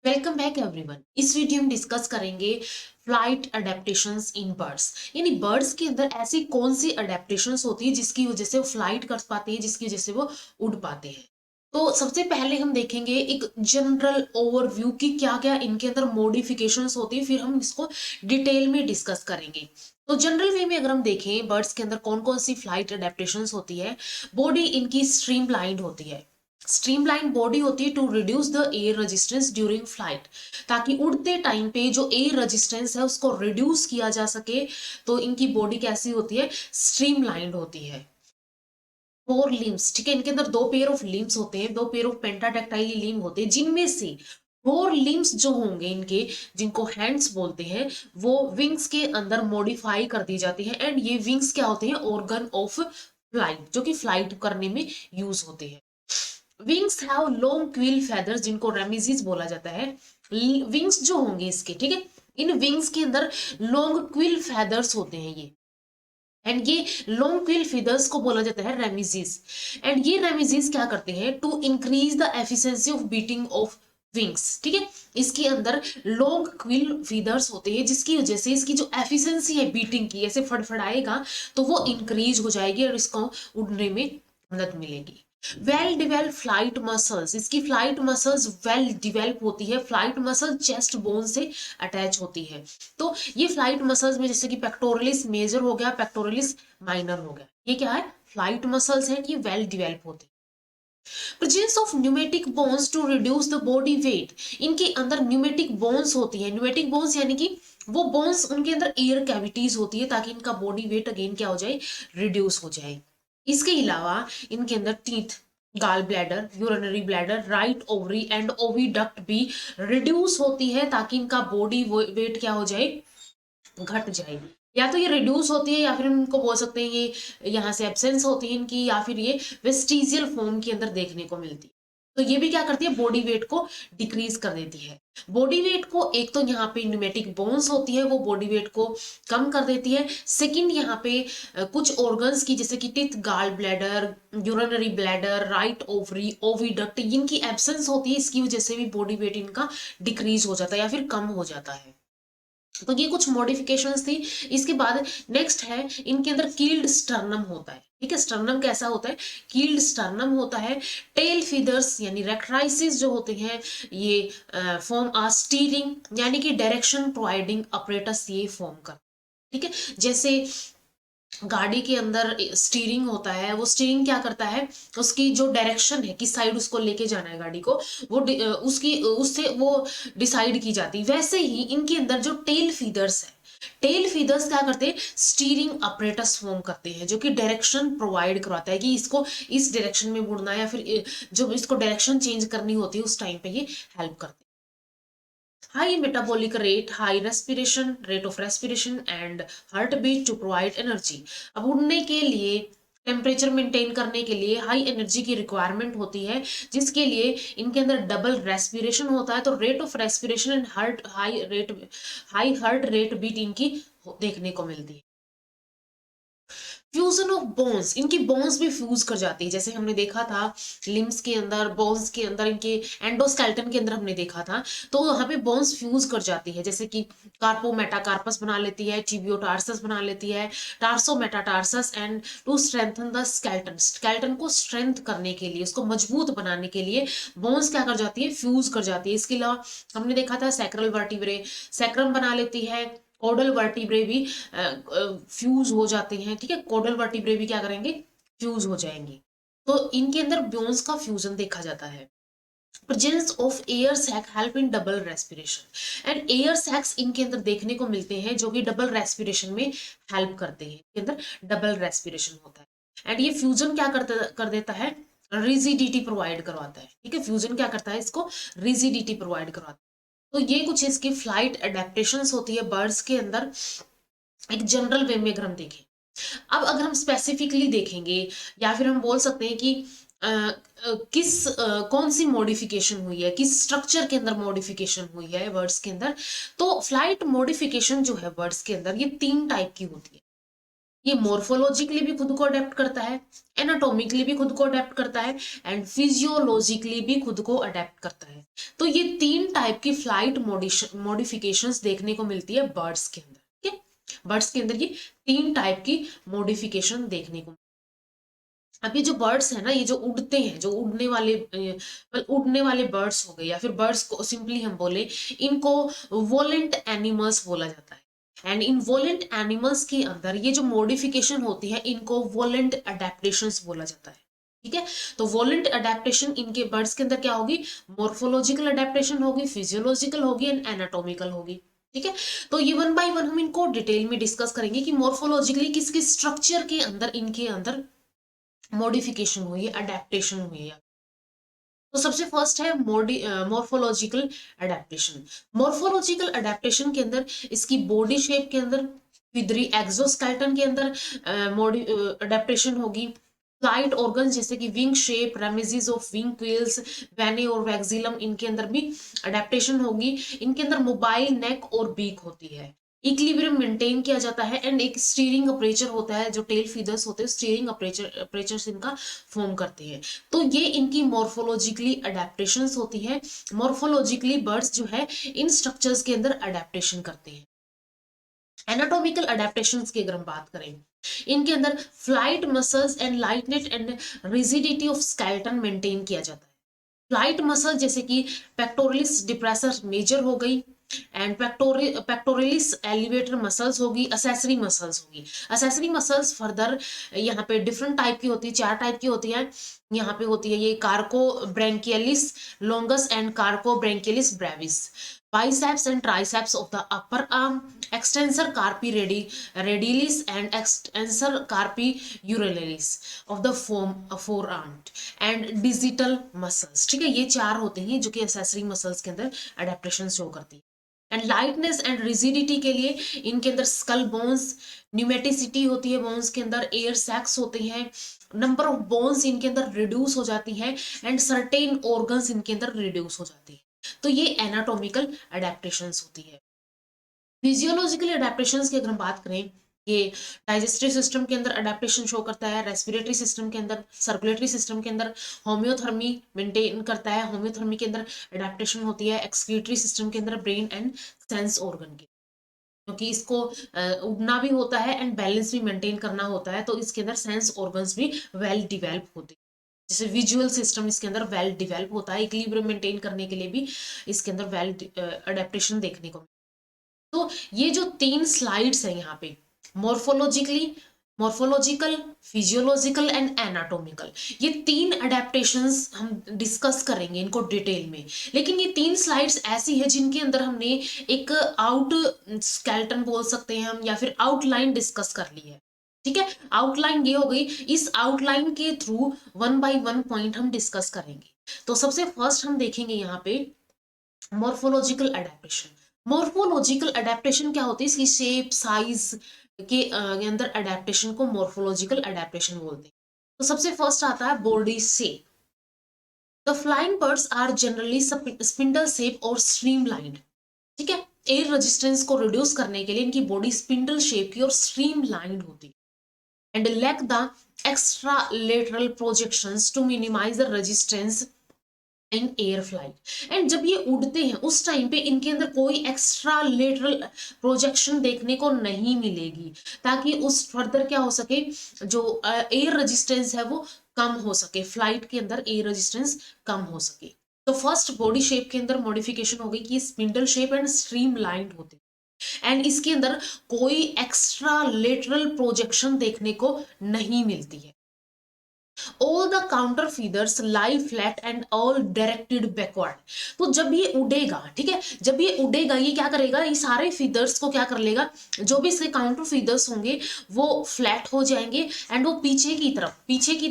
Welcome back everyone. इस video में discuss करेंगे फ्लाइट अडेप्टेशंस इन बर्ड्स। यानी बर्ड्स के अंदर ऐसी कौन सी अडेप्टेशंस होती है जिसकी वजह से वो फ्लाइट कर पाते हैं, जिसकी वजह से वो उड़ पाते हैं। तो सबसे पहले हम देखेंगे एक जनरल ओवरव्यू कि क्या क्या इनके अंदर मॉडिफिकेशंस होती है, फिर हम इसको डिटेल में डिस्कस करेंगे। तो जनरल वे में अगर हम देखें बर्ड्स के अंदर कौन कौन सी फ्लाइट अडेप्टेशंस होती है। बॉडी इनकी स्ट्रीमलाइंड होती है। स्ट्रीमलाइन बॉडी होती है to reduce the air resistance during flight, ताकि उड़ते टाइम पे जो एयर रेजिस्टेंस है उसको रिड्यूस किया जा सके। तो इनकी बॉडी कैसी होती है, स्ट्रीमलाइंड होती है। फोर लिम्स, ठीक है, इनके अंदर दो पेयर ऑफ लिम्स होते हैं, दो पेयर ऑफ पेंटाडेक्टाइल लिम्ब होते हैं, जिनमें से फोर लिम्स जो होंगे इनके, जिनको हैंड्स बोलते हैं, वो विंग्स के अंदर मॉडिफाई कर दी जाती है। एंड ये विंग्स क्या होते हैं, ऑर्गन ऑफ फ्लाइट, जो कि फ्लाइट करने में यूज होते हैं। Wings have long quill feathers, जिनको रेमिजीज बोला जाता है। विंग्स जो होंगे इसके, ठीक है, इन विंग्स के अंदर लॉन्ग क्विल फेदर्स होते हैं ये। एंड ये लॉन्ग क्विल फीदर्स को बोला जाता है रेमिजीज। एंड ये रेमिजीज क्या करते हैं, to increase the efficiency of beating of wings, ठीक है। इसके अंदर लॉन्ग क्विल फीदर्स होते हैं, जिसकी वजह से इसकी जो एफिशिएंसी है बीटिंग की, ऐसे फड़फड़ाएगा तो वो इंक्रीज हो जाएगी और इसको उड़ने में मदद मिलेगी। वेल डिवेल्प फ्लाइट मसल्स, इसकी फ्लाइट मसल्स वेल डिवेल्प होती है। फ्लाइट मसल चेस्ट बोन से अटैच होती है। तो ये फ्लाइट मसल्स में जैसे कि पेक्टोरलिस मेजर हो गया, पेक्टोरलिस माइनर हो गया, ये क्या है, फ्लाइट मसल्स हैं, ये वेल डिवेल्प होती है। Presence of pneumatic bones to reduce the body weight, इनके अंदर न्यूमेटिक बोन्स होती है। न्यूमेटिक बोन्स यानी कि वो बोन्स, उनके अंदर एयर कैविटीज होती है, ताकि इनका बॉडी वेट अगेन क्या हो जाए, रिड्यूस हो जाए। इसके अलावा इनके अंदर teeth, gall bladder, urinary bladder, right ovary and oviduct भी रिड्यूस होती है, ताकि इनका बॉडी वेट क्या हो जाए, घट जाए। या तो ये रिड्यूस होती है, या फिर इनको बोल सकते हैं ये यहाँ से एब्सेंस होती है इनकी, या फिर ये वेस्टिजियल फॉर्म के अंदर देखने को मिलती है। तो ये भी क्या करती है, बॉडी वेट को डिक्रीज कर देती है। बॉडी वेट को, एक तो यहाँ पे न्यूमेटिक बोन्स होती है, वो बॉडी वेट को कम कर देती है। सेकंड यहाँ पे कुछ ऑर्गन्स की, जैसे कि teeth, gall bladder, urinary bladder, right ovary, oviduct, इनकी एब्सेंस होती है। इसकी वजह से भी बॉडी वेट इनका डिक्रीज हो जाता है या फिर कम हो जाता है। तो ये कुछ मॉडिफिकेशंस थी। इसके बाद नेक्स्ट है, इनके अंदर कील्ड स्टर्नम होता है, ठीक है। स्टर्नम कैसा होता है, कील्ड स्टर्नम होता है। टेल फीदर्स यानी रेक्ट्राइसिस जो होते हैं, ये फॉर्म आ स्टीरिंग यानी कि डायरेक्शन प्रोवाइडिंग अपरेटस, ये फॉर्म कर, ठीक है। जैसे गाड़ी के अंदर स्टीयरिंग होता है, वो स्टीयरिंग क्या करता है, उसकी जो डायरेक्शन है, किस साइड उसको लेके जाना है गाड़ी को, वो उसकी उससे वो डिसाइड की जाती है। वैसे ही इनके अंदर जो टेल फीदर्स है, टेल फीदर्स क्या करते हैं, स्टीयरिंग अपरेटस फॉर्म करते हैं, जो कि डायरेक्शन प्रोवाइड करवाता है कि इसको इस डायरेक्शन में मुड़ना है, या फिर जो इसको डायरेक्शन चेंज करनी होती है उस टाइम पे ये हेल्प करते हैं। High metabolic rate, high respiration, rate of respiration and heartbeat to provide energy. अब उड़ने के लिए, टेम्परेचर मेंटेन करने के लिए हाई एनर्जी की रिक्वायरमेंट होती है, जिसके लिए इनके अंदर डबल रेस्पिरेशन होता है। तो rate of respiration and high heart rate beat इनकी देखने को मिलती है। फ्यूजन ऑफ बोन्स, इनकी बोन्स भी फ्यूज कर जाती है, जैसे हमने देखा था लिम्स के अंदर, बोन्स के अंदर, इनके एंडोस्केलेटन के अंदर हमने देखा था। तो वहां पे बोन्स फ्यूज कर जाती है, जैसे कि कार्पो मेटाकार्पस बना लेती है, टिबियोटार्सस बना लेती है, tarsometatarsus, and to strengthen the skeleton, skeleton को स्ट्रेंथ करने के लिए, उसको मजबूत बनाने के लिए बोन्स क्या कर जाती है, फ्यूज कर जाती है। इसके अलावा हमने देखा था सैक्रल वर्टिब्रे सैक्रम बना लेती है, कोडल वर्टिब्रे भी फ्यूज हो जाते हैं, ठीक है। कोडल वर्टिब्रे भी क्या करेंगे, फ्यूज हो जाएंगे। तो इनके अंदर बोन्स का फ्यूजन देखा जाता है। Presence of air sac help in double respiration, and air sacs इनके अंदर देखने को मिलते हैं, जो कि डबल रेस्पिरेशन में हेल्प करते हैं। इनके अंदर डबल रेस्पिरेशन होता है। एंड ये फ्यूजन क्या कर देता है, रिजिडिटी प्रोवाइड करवाता है, ठीक है। फ्यूजन क्या करता है, इसको रिजिडिटी प्रोवाइड करवाता है। तो ये कुछ इसकी फ्लाइट अडेप्टेशंस होती है बर्ड्स के अंदर, एक जनरल वे में अगर हम देखें। अब अगर हम स्पेसिफिकली देखेंगे, या फिर हम बोल सकते हैं कि कौन सी मॉडिफिकेशन हुई है, किस स्ट्रक्चर के अंदर मॉडिफिकेशन हुई है वर्ड्स के अंदर। तो फ्लाइट मॉडिफिकेशन जो है वर्ड्स के अंदर, ये तीन टाइप की होती है। ये मोर्फोलॉजिकली भी खुद को अडेप्ट करता है, एनाटॉमिकली भी खुद को अडेप्ट करता है एंड फिजियोलॉजिकली भी खुद को अडेप्ट करता है। तो ये 3 टाइप की फ्लाइट मॉडिफिकेशंस देखने को मिलती है बर्ड्स के अंदर। ठीक है, बर्ड्स के अंदर ये 3 टाइप की मॉडिफिकेशन देखने को। अब ये जो बर्ड्स है ना, ये जो उड़ते हैं, जो उड़ने वाले बर्ड्स हो गए, या फिर बर्ड्स को सिंपली हम बोले, इनको वोलेंट एनिमल्स बोला जाता है। एंड इन वोलेंट एनिमल्स के अंदर ये जो मॉडिफिकेशन होती है, इनको वोलेंट अडेप्टेशंस बोला जाता है। ठीक है, तो वोलेंट अडेप्टेशन इनके बर्ड्स के अंदर क्या होगी, मोर्फोलॉजिकल अडेप्टेशन होगी, फिजियोलॉजिकल होगी एंड एनाटॉमिकल होगी। ठीक है, तो ये वन बाय वन हम इनको डिटेल में डिस्कस करेंगे कि मोर्फोलॉजिकली किस किस स्ट्रक्चर के अंदर इनके अंदर मॉडिफिकेशन हुई है, अडेप्टेशन हुई है। तो सबसे फर्स्ट है मोर्फोलॉजिकल अडेप्टेशन। मोर्फोलॉजिकल अडेप्टेशन के अंदर इसकी बॉडी शेप के अंदर, विदरी एक्सोस्केलेटन के अंदर अडेप्टेशन होगी। फ्लाइट ऑर्गन जैसे कि wing shape, remiges of wing quills, vane और वैक्सिलम, इनके अंदर भी अडेप्टेशन होगी। इनके अंदर मोबाइल नेक और बीक होती है। इक्विलिब्रियम मेंटेन किया जाता है एंड एक स्टीयरिंग अपरेचर होता है, जो टेल फीदर्स होते हैं स्टीयरिंग अपरेचर इनका फॉर्म करते हैं। तो ये इनकी मॉर्फोलॉजिकली अडेप्टेशंस होती है। मॉर्फोलॉजिकली बर्ड्स जो है इन स्ट्रक्चर्स के अंदर अडेप्टेशन करते हैं। एनाटॉमिकल अडेप्टेशंस की अगर हम बात करें, इनके अंदर flight muscles and lightness and rigidity of skeleton maintain किया जाता है। फ्लाइट मसल जैसे कि पेक्टोरलिस डिप्रेसर मेजर हो गई एंड पेक्टोरलिस एलिवेटर मसल्स होगी, असेसरी मसल्स होगी। असेसरी मसल्स फर्दर यहाँ पे डिफरेंट टाइप की होती है, 4 टाइप की होती है। यहाँ पे होती है ये carpo brachialis longus and carpo brachialis brevis. biceps and triceps of the upper arm, extensor carpi radialis and extensor carpi uralis of the forearm and digital muscles। ठीक है, ये 4 होते हैं जो कि एक्सेसरी मसल्स के अंदर अडेप्टेशन शो करती है। एंड लाइटनेस एंड रिजिडिटी के लिए इनके अंदर स्कल बोन्स, न्यूमेटिसिटी होती है बोन्स के अंदर, एयर सैक्स होते हैं, नंबर ऑफ बोन्स इनके अंदर रिड्यूस हो जाती है एंड सर्टेन ऑर्गन्स इनके अंदर रिड्यूस हो जाती है। तो ये एनाटॉमिकल अडेप्टेशंस होती है। फिजियोलॉजिकल अडेप्टेशंस की अगर हम बात करें, ये डाइजेस्टिव सिस्टम के अंदर अडेप्टेशन शो करता है, रेस्पिरेटरी सिस्टम के अंदर, सर्कुलेटरी सिस्टम के अंदर होम्योथर्मी मेंटेन करता है, होम्योथर्मी के अंदर अडेप्टेशन होती है, एक्सक्रीटरी सिस्टम के अंदर, ब्रेन एंड सेंस ऑर्गन के, क्योंकि इसको उड़ना भी होता है एंड बैलेंस भी मेंटेन करना होता है, तो इसके अंदर सेंस ऑर्गन्स भी वेल डिवेल्प होते हैं। जैसे विजुअल सिस्टम इसके अंदर वेल डिवेल्प होता है, इक्विलिब्रियम मेंटेन करने के लिए भी इसके अंदर वेल अडेप्टेशन देखने को। तो ये जो 3 स्लाइड्स है यहाँ पे, मोर्फोलॉजिकल, फिजियोलॉजिकल एंड एनाटॉमिकल, ये 3 अडेप्टेशंस हम डिस्कस करेंगे इनको डिटेल में। लेकिन ये 3 स्लाइड्स ऐसी है जिनके अंदर हमने एक आउट स्केलेटन बोल सकते हैं हम, या फिर आउटलाइन डिस्कस कर ली है। ठीक है, आउटलाइन ये हो गई। इस आउटलाइन के through one by one point हम डिस्कस करेंगे। तो सबसे फर्स्ट हम देखेंगे यहाँ पे मॉर्फोलॉजिकल अडेप्टेशन। मॉर्फोलॉजिकल अडेप्टेशन क्या होती है, इसकी शेप साइज के अंदर अडेप्टेशन को मॉर्फोलॉजिकल अडेप्टेशन बोलते हैं। तो सबसे फर्स्ट आता है body shape. The flying birds are generally spindle shape और स्ट्रीमलाइन्ड। ठीक है, एयर रेजिस्टेंस को रिड्यूस करने के लिए इनकी बॉडी स्पिंडल शेप की और स्ट्रीमलाइन्ड होती है and lack the extralateral projections to minimize the resistance in air flight। And जब ये उड़ते हैं उस टाइम पे इनके अंदर कोई एक्स्ट्रा लेटरल प्रोजेक्शन देखने को नहीं मिलेगी, ताकि उस फर्दर क्या हो सके, जो एयर रेजिस्टेंस है वो कम हो सके, फ्लाइट के अंदर एयर रेजिस्टेंस कम हो सके। तो फर्स्ट बॉडी शेप के अंदर मॉडिफिकेशन हो गई कि स्पिंडल शेप एंड स्ट्रीमलाइन्ड होते, एंड इसके अंदर कोई एक्स्ट्रा लेटरल प्रोजेक्शन देखने को नहीं मिलती है। All the counter feathers lie flat and all directed backward. तो जब ये उड़ेगा, ठीक है, जब ये उड़ेगा ये क्या करेगा, ये सारे फीदर्स को क्या कर लेगा, जो भी इसके काउंटर फीदर्स होंगे वो फ्लैट हो जाएंगे एंड वो पीछे की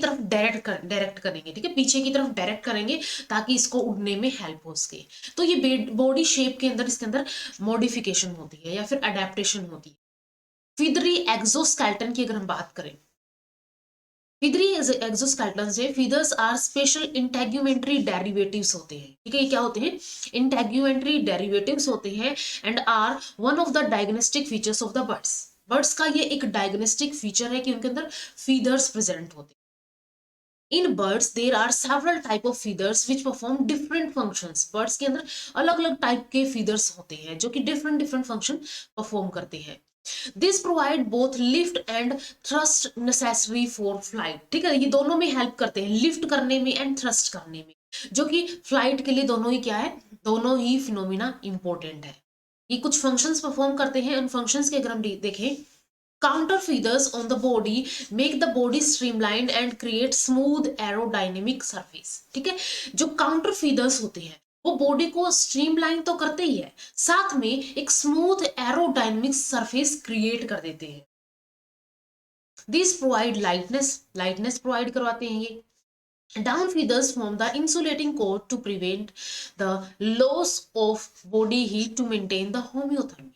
तरफ डायरेक्ट करेंगे। ठीक है, पीछे की तरफ डायरेक्ट करेंगे ताकि इसको उड़ने में हेल्प हो सके। तो ये बॉडी शेप के अंदर इसके अंदर मॉडिफिकेशन होती है या फिर अडेप्टेशन होती है। फीदरी एक्सोस्केलेटन की अगर हम बात करें, फीदरी एक्सोस्केलेटन से feathers are special integumentary derivatives होते हैं। ठीक है, ये क्या होते हैं, इंटेग्यूमेंट्री डेरिवेटिव्स होते हैं and are one of the diagnostic features of the birds. Birds का ये एक डायग्नोस्टिक फीचर है कि उनके अंदर फीदर्स प्रेजेंट होते हैं। In birds there are several type of feathers which perform different functions. Birds के अंदर अलग अलग टाइप के फीदर्स होते हैं जो कि डिफरेंट डिफरेंट फंक्शन परफॉर्म करते हैं। This provide both lift and thrust necessary for flight. ठीक है, ये दोनों में हेल्प करते हैं, लिफ्ट करने में एंड थ्रस्ट करने में, जो कि फ्लाइट के लिए दोनों ही क्या है, दोनों ही फिनोमिना इंपॉर्टेंट है। ये कुछ फंक्शंस परफॉर्म करते हैं। उन फंक्शंस के अगर हम देखें, counter feathers on the body make the body streamlined and create smooth aerodynamic surface। ठीक है, जो काउंटर फीदर्स होते हैं वो बॉडी को स्ट्रीमलाइन तो करते ही है, साथ में एक स्मूथ एरोडायनेमिक सरफेस क्रिएट कर देते हैं। दिस प्रोवाइड लाइटनेस प्रोवाइड करवाते हैं ये। Down feathers form the insulating coat to prevent the loss of body heat to maintain the homeothermy.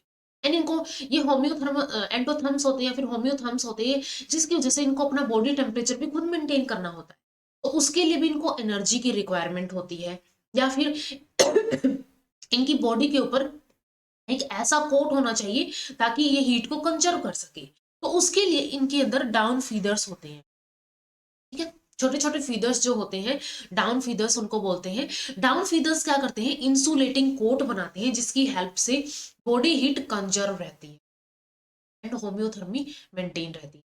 And इनको ये होम्योथर्म एंडोथर्म्स होते हैं, फिर होम्योथर्म्स होते हैं, जिसकी वजह से इनको अपना बॉडी टेम्परेचर भी खुद मेंटेन करना होता है, तो उसके लिए भी इनको एनर्जी की रिक्वायरमेंट होती है, या फिर इनकी बॉडी के ऊपर एक ऐसा कोट होना चाहिए ताकि ये हीट को कंजर्व कर सके, तो उसके लिए इनके अंदर डाउन फीदर्स होते हैं। ठीक है, छोटे छोटे फीदर्स जो होते हैं डाउन फीदर्स उनको बोलते हैं। डाउन फीदर्स क्या करते हैं, इंसुलेटिंग कोट बनाते हैं जिसकी हेल्प से बॉडी हीट कंजर्व रहती है एंड होम्योथर्मी मेंटेन रहती है।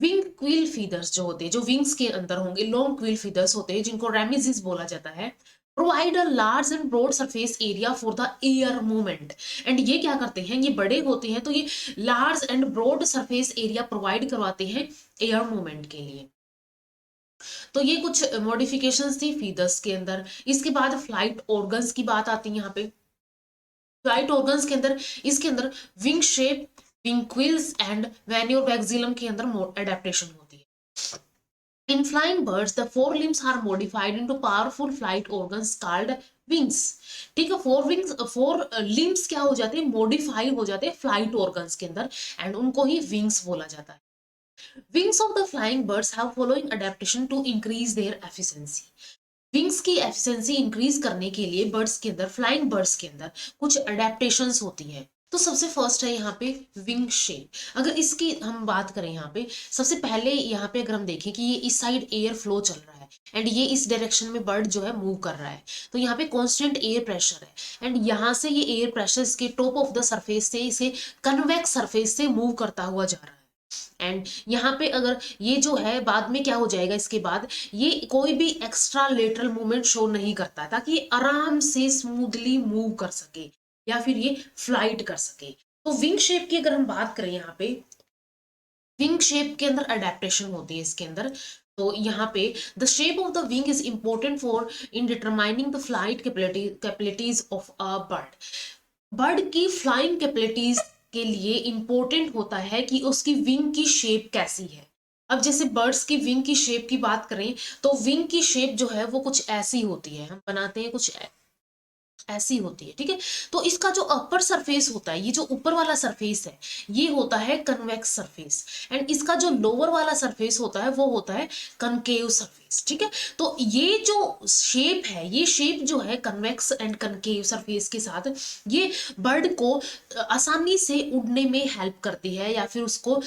विंग क्विल फीदर्स जो होते हैं, जो विंग्स के अंदर होंगे, लॉन्ग क्विल फीदर्स होते हैं जिनको रेमिजिस बोला जाता है, provide a large and broad surface area for the air movement. And ये क्या करते हैं, ये बड़े होते हैं तो ये large and broad surface area provide करवाते हैं एयर मूवमेंट के लिए। तो ये कुछ मॉडिफिकेशंस थी फीदर्स के अंदर। इसके बाद फ्लाइट ऑर्गन्स की बात आती है यहाँ पे। फ्लाइट ऑर्गन्स के अंदर, इसके अंदर wing shape, wing quills and vane vexillum के अंदर एडेप्टेशन होती है। In flying birds, the forelimbs are modified into powerful flight organs called wings। ठीक है, फोर लिम्स क्या हो जाते हैं, मॉडिफाई हो जाते हैं फ्लाइट ऑर्गन्स के अंदर, एंड उनको ही विंग्स बोला जाता है। Wings of the flying birds have following adaptation to increase their efficiency। Wings की एफिशिएंसी इंक्रीज करने के लिए बर्ड्स के अंदर, फ्लाइंग बर्ड्स के अंदर कुछ अडेप्टेशंस होती है। तो सबसे फर्स्ट है यहाँ पे विंग शेप। अगर इसकी हम बात करें यहाँ पे, सबसे पहले यहाँ पे अगर हम देखें कि ये इस साइड एयर फ्लो चल रहा है एंड ये इस डायरेक्शन में बर्ड जो है मूव कर रहा है, तो यहाँ पे कांस्टेंट एयर प्रेशर है एंड यहाँ से ये एयर प्रेशर इसके टॉप ऑफ द सरफेस से इसे कन्वेक्स सरफेस से मूव करता हुआ जा रहा है। एंड यहाँ पे अगर ये जो है बाद में क्या हो जाएगा, इसके बाद ये कोई भी एक्स्ट्रा लेटरल मूवमेंट शो नहीं करता ताकि ये आराम से स्मूथली मूव कर सके या फिर ये फ्लाइट कर सके। तो विंग शेप की अगर हम बात करें, यहाँ पे विंग शेप के अंदर अडेप्टेशन होती है इसके अंदर। तो यहाँ पे the shape of the wing is important for in determining the flight capabilities of a bird. Bird की फ्लाइंग कैपेबिलिटीज के लिए इंपॉर्टेंट होता है कि उसकी विंग की शेप कैसी है। अब जैसे बर्ड्स की विंग की शेप की बात करें तो विंग की शेप जो है वो कुछ ऐसी होती है, हम बनाते हैं कुछ ऐसी होती है। ठीक है, तो इसका जो अपर सरफेस होता है, ये जो ऊपर वाला सरफेस है ये होता है कन्वेक्स सरफेस, एंड इसका जो लोअर वाला सरफेस होता है वो होता है कनकेव सरफेस। ठीक है, तो ये जो शेप है, ये शेप जो है कन्वेक्स एंड कनकेव सरफेस के साथ, ये बर्ड को आसानी से उड़ने में हेल्प करती है, या फिर उसको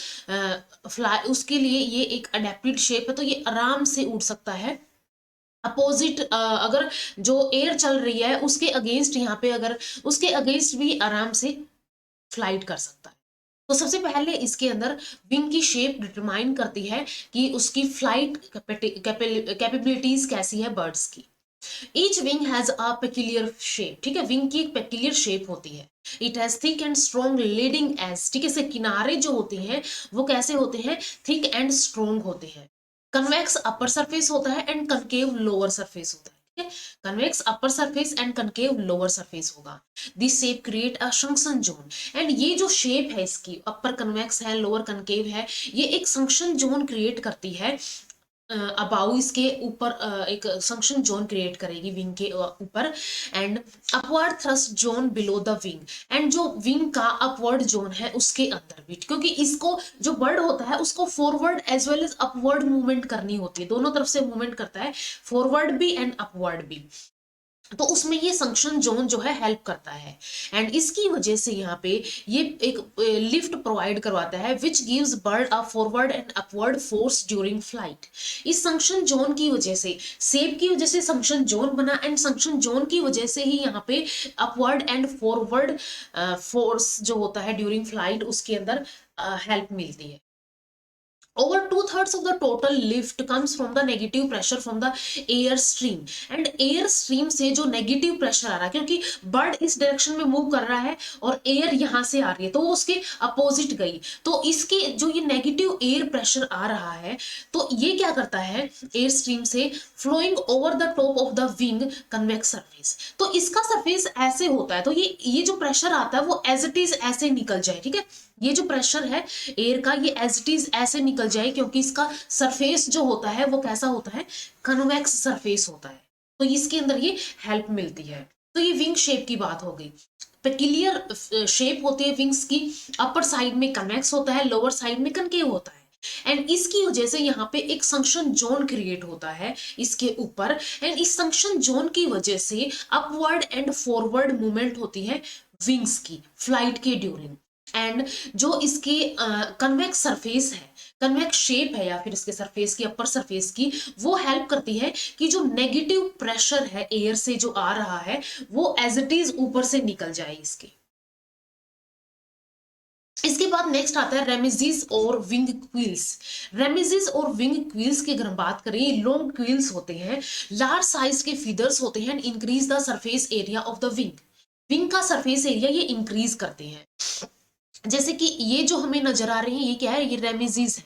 फ्लाई, उसके लिए ये एक अडेप्टेड शेप है, तो ये आराम से उड़ सकता है। अपोजिट अगर जो एयर चल रही है उसके अगेंस्ट, यहाँ पे अगर उसके अगेंस्ट भी आराम से फ्लाइट कर सकता है। तो सबसे पहले इसके अंदर विंग की शेप डिटरमाइन करती है कि उसकी फ्लाइट कैपेबिलिटीज कैसी है बर्ड्स की। Each wing has a peculiar shape. ठीक है, विंग की एक पेक्यूलियर शेप होती है। It has thick and strong leading edge. ठीक है, इसके किनारे जो होते हैं वो कैसे होते हैं, थिक एंड स्ट्रॉन्ग होते हैं। कन्वेक्स अपर सरफेस होता है एंड कनकेव लोअर सरफेस होता है। ठीक है, convex upper surface and concave lower surface होगा। This shape create a suction zone. And ये जो शेप है इसकी, अपर कन्वेक्स है, लोअर कनकेव है, ये एक संक्शन जोन क्रिएट करती है। अबाउ इसके ऊपर एक संक्शन जोन क्रिएट करेगी विंग के ऊपर, and upward thrust zone below the wing. And जो विंग का अपवर्ड जोन है उसके अंदर भी, क्योंकि इसको जो बर्ड होता है उसको forward as well as upward movement करनी होती है, दोनों तरफ से मूवमेंट करता है, फॉरवर्ड भी एंड अपवर्ड भी। तो उसमें ये संक्शन जोन जो है हेल्प करता है, एंड इसकी वजह से यहाँ पे ये एक लिफ्ट प्रोवाइड करवाता है which gives bird a forward and upward force during flight. इस संक्शन जोन की वजह से, सेप की वजह से संक्शन जोन बना, एंड संक्शन जोन की वजह से ही यहाँ पे अपवर्ड एंड फॉरवर्ड फोर्स जो होता है ड्यूरिंग फ्लाइट उसके अंदर हेल्प मिलती है। Over two-thirds of the total lift comes from the negative pressure from the air stream, and air stream से जो negative pressure आ रहा है, क्योंकि बर्ड इस डायरेक्शन में मूव कर रहा है और एयर यहाँ से आ रही है तो वो उसके अपोजिट गई, तो इसके जो ये नेगेटिव एयर प्रेशर आ रहा है तो ये क्या करता है, एयर स्ट्रीम से flowing over the top of the wing convex surface, तो इसका सरफेस ऐसे होता है, तो ये जो प्रेशर आता है वो एज इट इज ऐसे निकल जाए, ठीक है, ये जो प्रेशर है एयर का ये एज इट इज ऐसे निकल जाए, क्योंकि इसका सरफेस जो होता है वो कैसा होता है, कन्वेक्स सरफेस होता है, तो इसके अंदर ये हेल्प मिलती है। तो ये विंग शेप की बात हो गई। पेक्यूलियर शेप होती है विंग्स की, अपर साइड में कन्वेक्स होता है, लोअर साइड में कनकेव होता है, एंड इसकी वजह से यहाँ पे एक संक्शन जोन क्रिएट होता है इसके ऊपर, एंड इस संक्शन जोन की वजह से अपवर्ड एंड फॉरवर्ड मूवमेंट होती है विंग्स की फ्लाइट के ड्यूरिंग, एंड जो इसके कन्वेक्स सरफेस है, कन्वेक्स शेप है या फिर इसके सरफेस की, अपर सरफेस की, वो हेल्प करती है कि जो नेगेटिव प्रेशर है एयर से जो आ रहा है वो एज इट इज ऊपर से निकल जाए इसके। इसके बाद नेक्स्ट आता है रेमिजीज और विंग क्वील्स। रेमिजीज और विंग क्वील्स की अगर हम बात करें, ये लॉन्ग क्वील्स होते हैं, लार्ज साइज के फीदर्स होते हैं, increase the surface area of the wing, wing का सरफेस एरिया ये इंक्रीज करते हैं। जैसे कि ये जो हमें नजर आ रहे हैं ये क्या है, ये रेमिजीज है,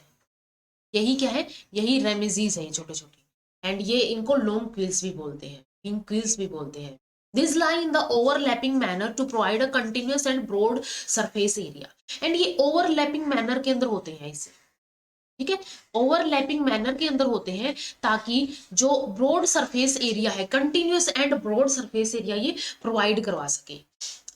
यही क्या है, यही रेमिजीज है, ये छोटे छोटे, एंड ये इनको लॉन्ग क्विल्स भी बोलते हैं, विंग क्विल्स भी बोलते हैं। This lie in the overlapping manner to provide a continuous and broad surface area, and ये ओवरलैपिंग मैनर के अंदर होते हैं इसे, ठीक है, ओवरलैपिंग मैनर के अंदर होते हैं ताकि जो ब्रॉड सरफेस एरिया है, continuous and broad surface area ये प्रोवाइड करवा सके।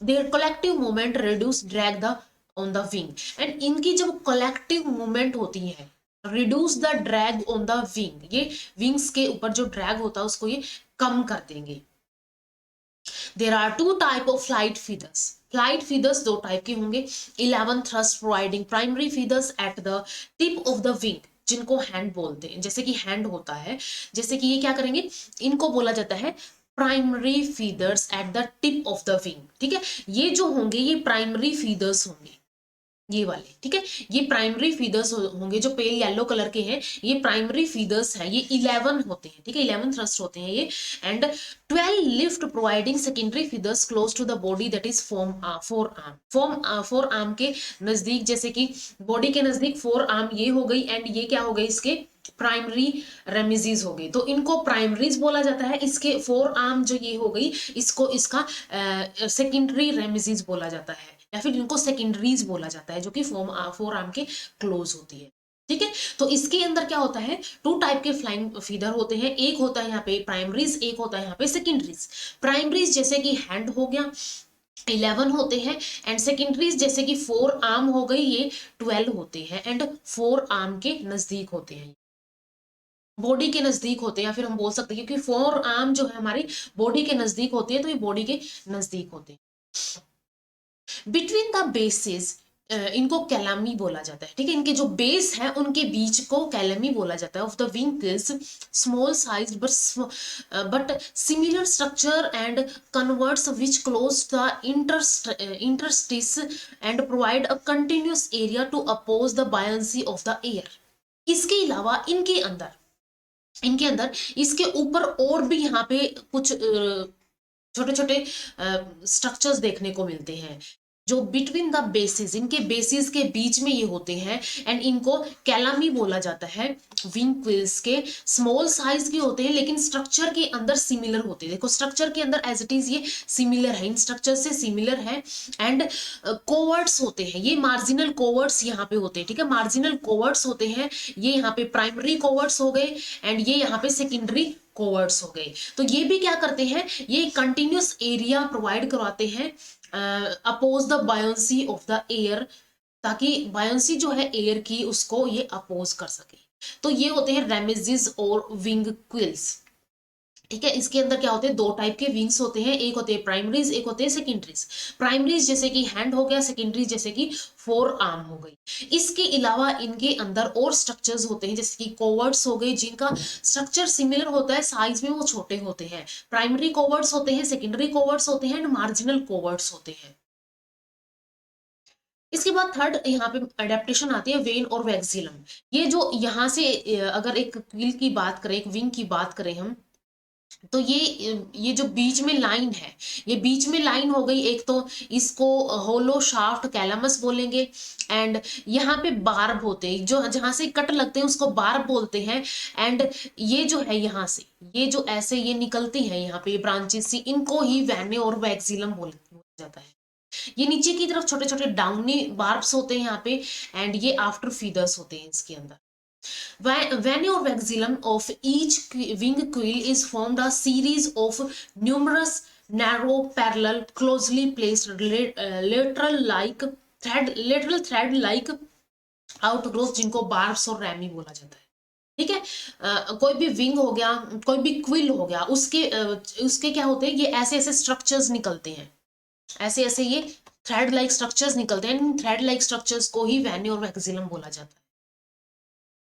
Their collective movement reduce drag the on the wing, and इनकी जब कलेक्टिव मूवमेंट होती है, reduce the drag on the wing, ये विंग्स के ऊपर जो ड्रैग होता है उसको ये कम कर देंगे। There are two type of flight feathers, flight feathers दो टाइप के होंगे, 11 thrust providing primary feathers at the tip of the wing, जिनको हैंड बोलते हैं, जैसे कि हैंड होता है, जैसे कि ये क्या करेंगे, इनको बोला जाता है primary feathers at the tip of the wing, ठीक है, ये जो होंगे ये प्राइमरी फीदर्स होंगे, ये वाले, ठीक है, ये प्राइमरी फीदर्स होंगे, जो पेल येलो कलर के हैं ये प्राइमरी फीदर्स है, ये 11 होते हैं, ठीक है, 11 थ्रस्ट होते हैं ये, and 12 lift providing secondary feathers close to the body that is forearm, forearm के नजदीक, जैसे कि बॉडी के नजदीक फोर आर्म ये हो गई, एंड ये क्या हो गई इसके प्राइमरी रेमिजीज हो गई, तो इनको प्राइमरीज बोला जाता है, इसके फोर आर्म जो ये हो गई इसको इसका सेकेंडरी रेमिजीज बोला जाता है, या फिर इनको सेकेंडरीज बोला जाता है, जो कि फोर आर्म के क्लोज होती है, ठीक है। तो इसके अंदर क्या होता है, टू टाइप के फ्लाइंग फीदर होते हैं, एक होता है यहाँ पे प्राइमरीज, एक होता है यहाँ पे सेकेंडरीज। प्राइमरीज जैसे कि हैंड हो गया 11 होते हैं, एंड सेकेंडरीज जैसे कि फोर आर्म हो गई ये 12 होते हैं, एंड फोर आर्म के नजदीक होते हैं, बॉडी के नजदीक होते हैं, या फिर हम बोल सकते हैं क्योंकि फोर आर्म जो है हमारी बॉडी के नजदीक होते हैं तो ये बॉडी के नजदीक होते हैं। बिटवीन द बेसिस इनको कैलामी बोला जाता है, ठीक है, इनके जो बेस है उनके बीच को कैलामी बोला जाता है, of the winkles small size but similar structure and converts which close the interstice and provide a continuous area to oppose the buoyancy of the air. इसके अलावा इनके अंदर इसके ऊपर और भी यहाँ पे कुछ छोटे छोटे स्ट्रक्चर्स देखने को मिलते हैं, जो बिटवीन द बेसिस, इनके बेसिस के बीच में ये होते हैं, एंड इनको कैलामी बोला जाता है। विंग क्विल्स के स्मॉल साइज के होते हैं लेकिन स्ट्रक्चर के अंदर सिमिलर होते हैं, देखो स्ट्रक्चर के अंदर एज इट इज ये सिमिलर है, इन स्ट्रक्चर से सिमिलर है, एंड कोवर्ट्स होते हैं, ये मार्जिनल कोवर्ट्स यहाँ पे होते हैं, ठीक है, मार्जिनल कोवर्ट्स होते हैं, ये यहाँ पे प्राइमरी कोवर्ट्स हो गए, एंड ये यहाँ पे सेकेंडरी कोवर्ट्स हो गए। तो ये भी क्या करते हैं, ये कंटिन्यूअस एरिया प्रोवाइड करवाते हैं oppose the buoyancy of the air, ताकि बायोंसी जो है एयर की उसको ये अपोज कर सके। तो ये होते हैं रेमिजीज और विंग क्विल्स। ठीक है। इसके अंदर क्या होते हैं, दो टाइप के विंग्स होते हैं, एक होते हैं प्राइमरीज, एक होते हैं सेकेंडरीज। प्राइमरीज जैसे कि हैंड हो गया, सेकेंडरीज जैसे कि फोर आर्म हो गई। इसके अलावा इनके अंदर और स्ट्रक्चर्स होते हैं जैसे कि कोवर्ट्स हो गए, जिनका स्ट्रक्चर सिमिलर होता है, साइज में वो छोटे होते हैं। प्राइमरी कोवर्ट्स होते हैं, सेकेंडरी कोवर्ट्स होते हैं एंड मार्जिनल कोवर्ट्स होते हैं। इसके बाद थर्ड यहाँ पे अडेप्टेशन आती है वेन और वैक्सीलम। ये जो यहाँ से अगर एक कील की बात करें, एक विंग की बात करें हम, तो ये जो बीच में लाइन है, ये बीच में लाइन हो गई एक, तो इसको होलो शाफ्ट कैलमस बोलेंगे। एंड यहाँ पे बार्ब होते हैं, जो जहां से कट लगते हैं उसको बार्ब बोलते हैं। एंड ये जो है यहाँ से, ये जो ऐसे ये निकलती है यहाँ पे ब्रांचेस सी, इनको ही वैने और वैक्सीलम बोला जाता है। ये नीचे की तरफ छोटे छोटे डाउनी बार्ब्स होते हैं यहाँ पे, एंड ये आफ्टर फीदर्स होते हैं इसके अंदर। When or maxillum of each wing quill is formed a series of numerous narrow, parallel, closely placed lateral thread like outgrowth, जिनको बार्ब्स और रैमी बोला जाता है। ठीक है। कोई भी विंग हो गया, कोई भी क्विल हो गया, उसके क्या होते हैं, ये ऐसे ऐसे स्ट्रक्चर्स निकलते हैं, ऐसे ऐसे ये थ्रेड लाइक स्ट्रक्चर्स निकलते हैं। इन थ्रेड लाइक स्ट्रक्चर्स को ही वैने और वैक्सीलम बोला जाता है।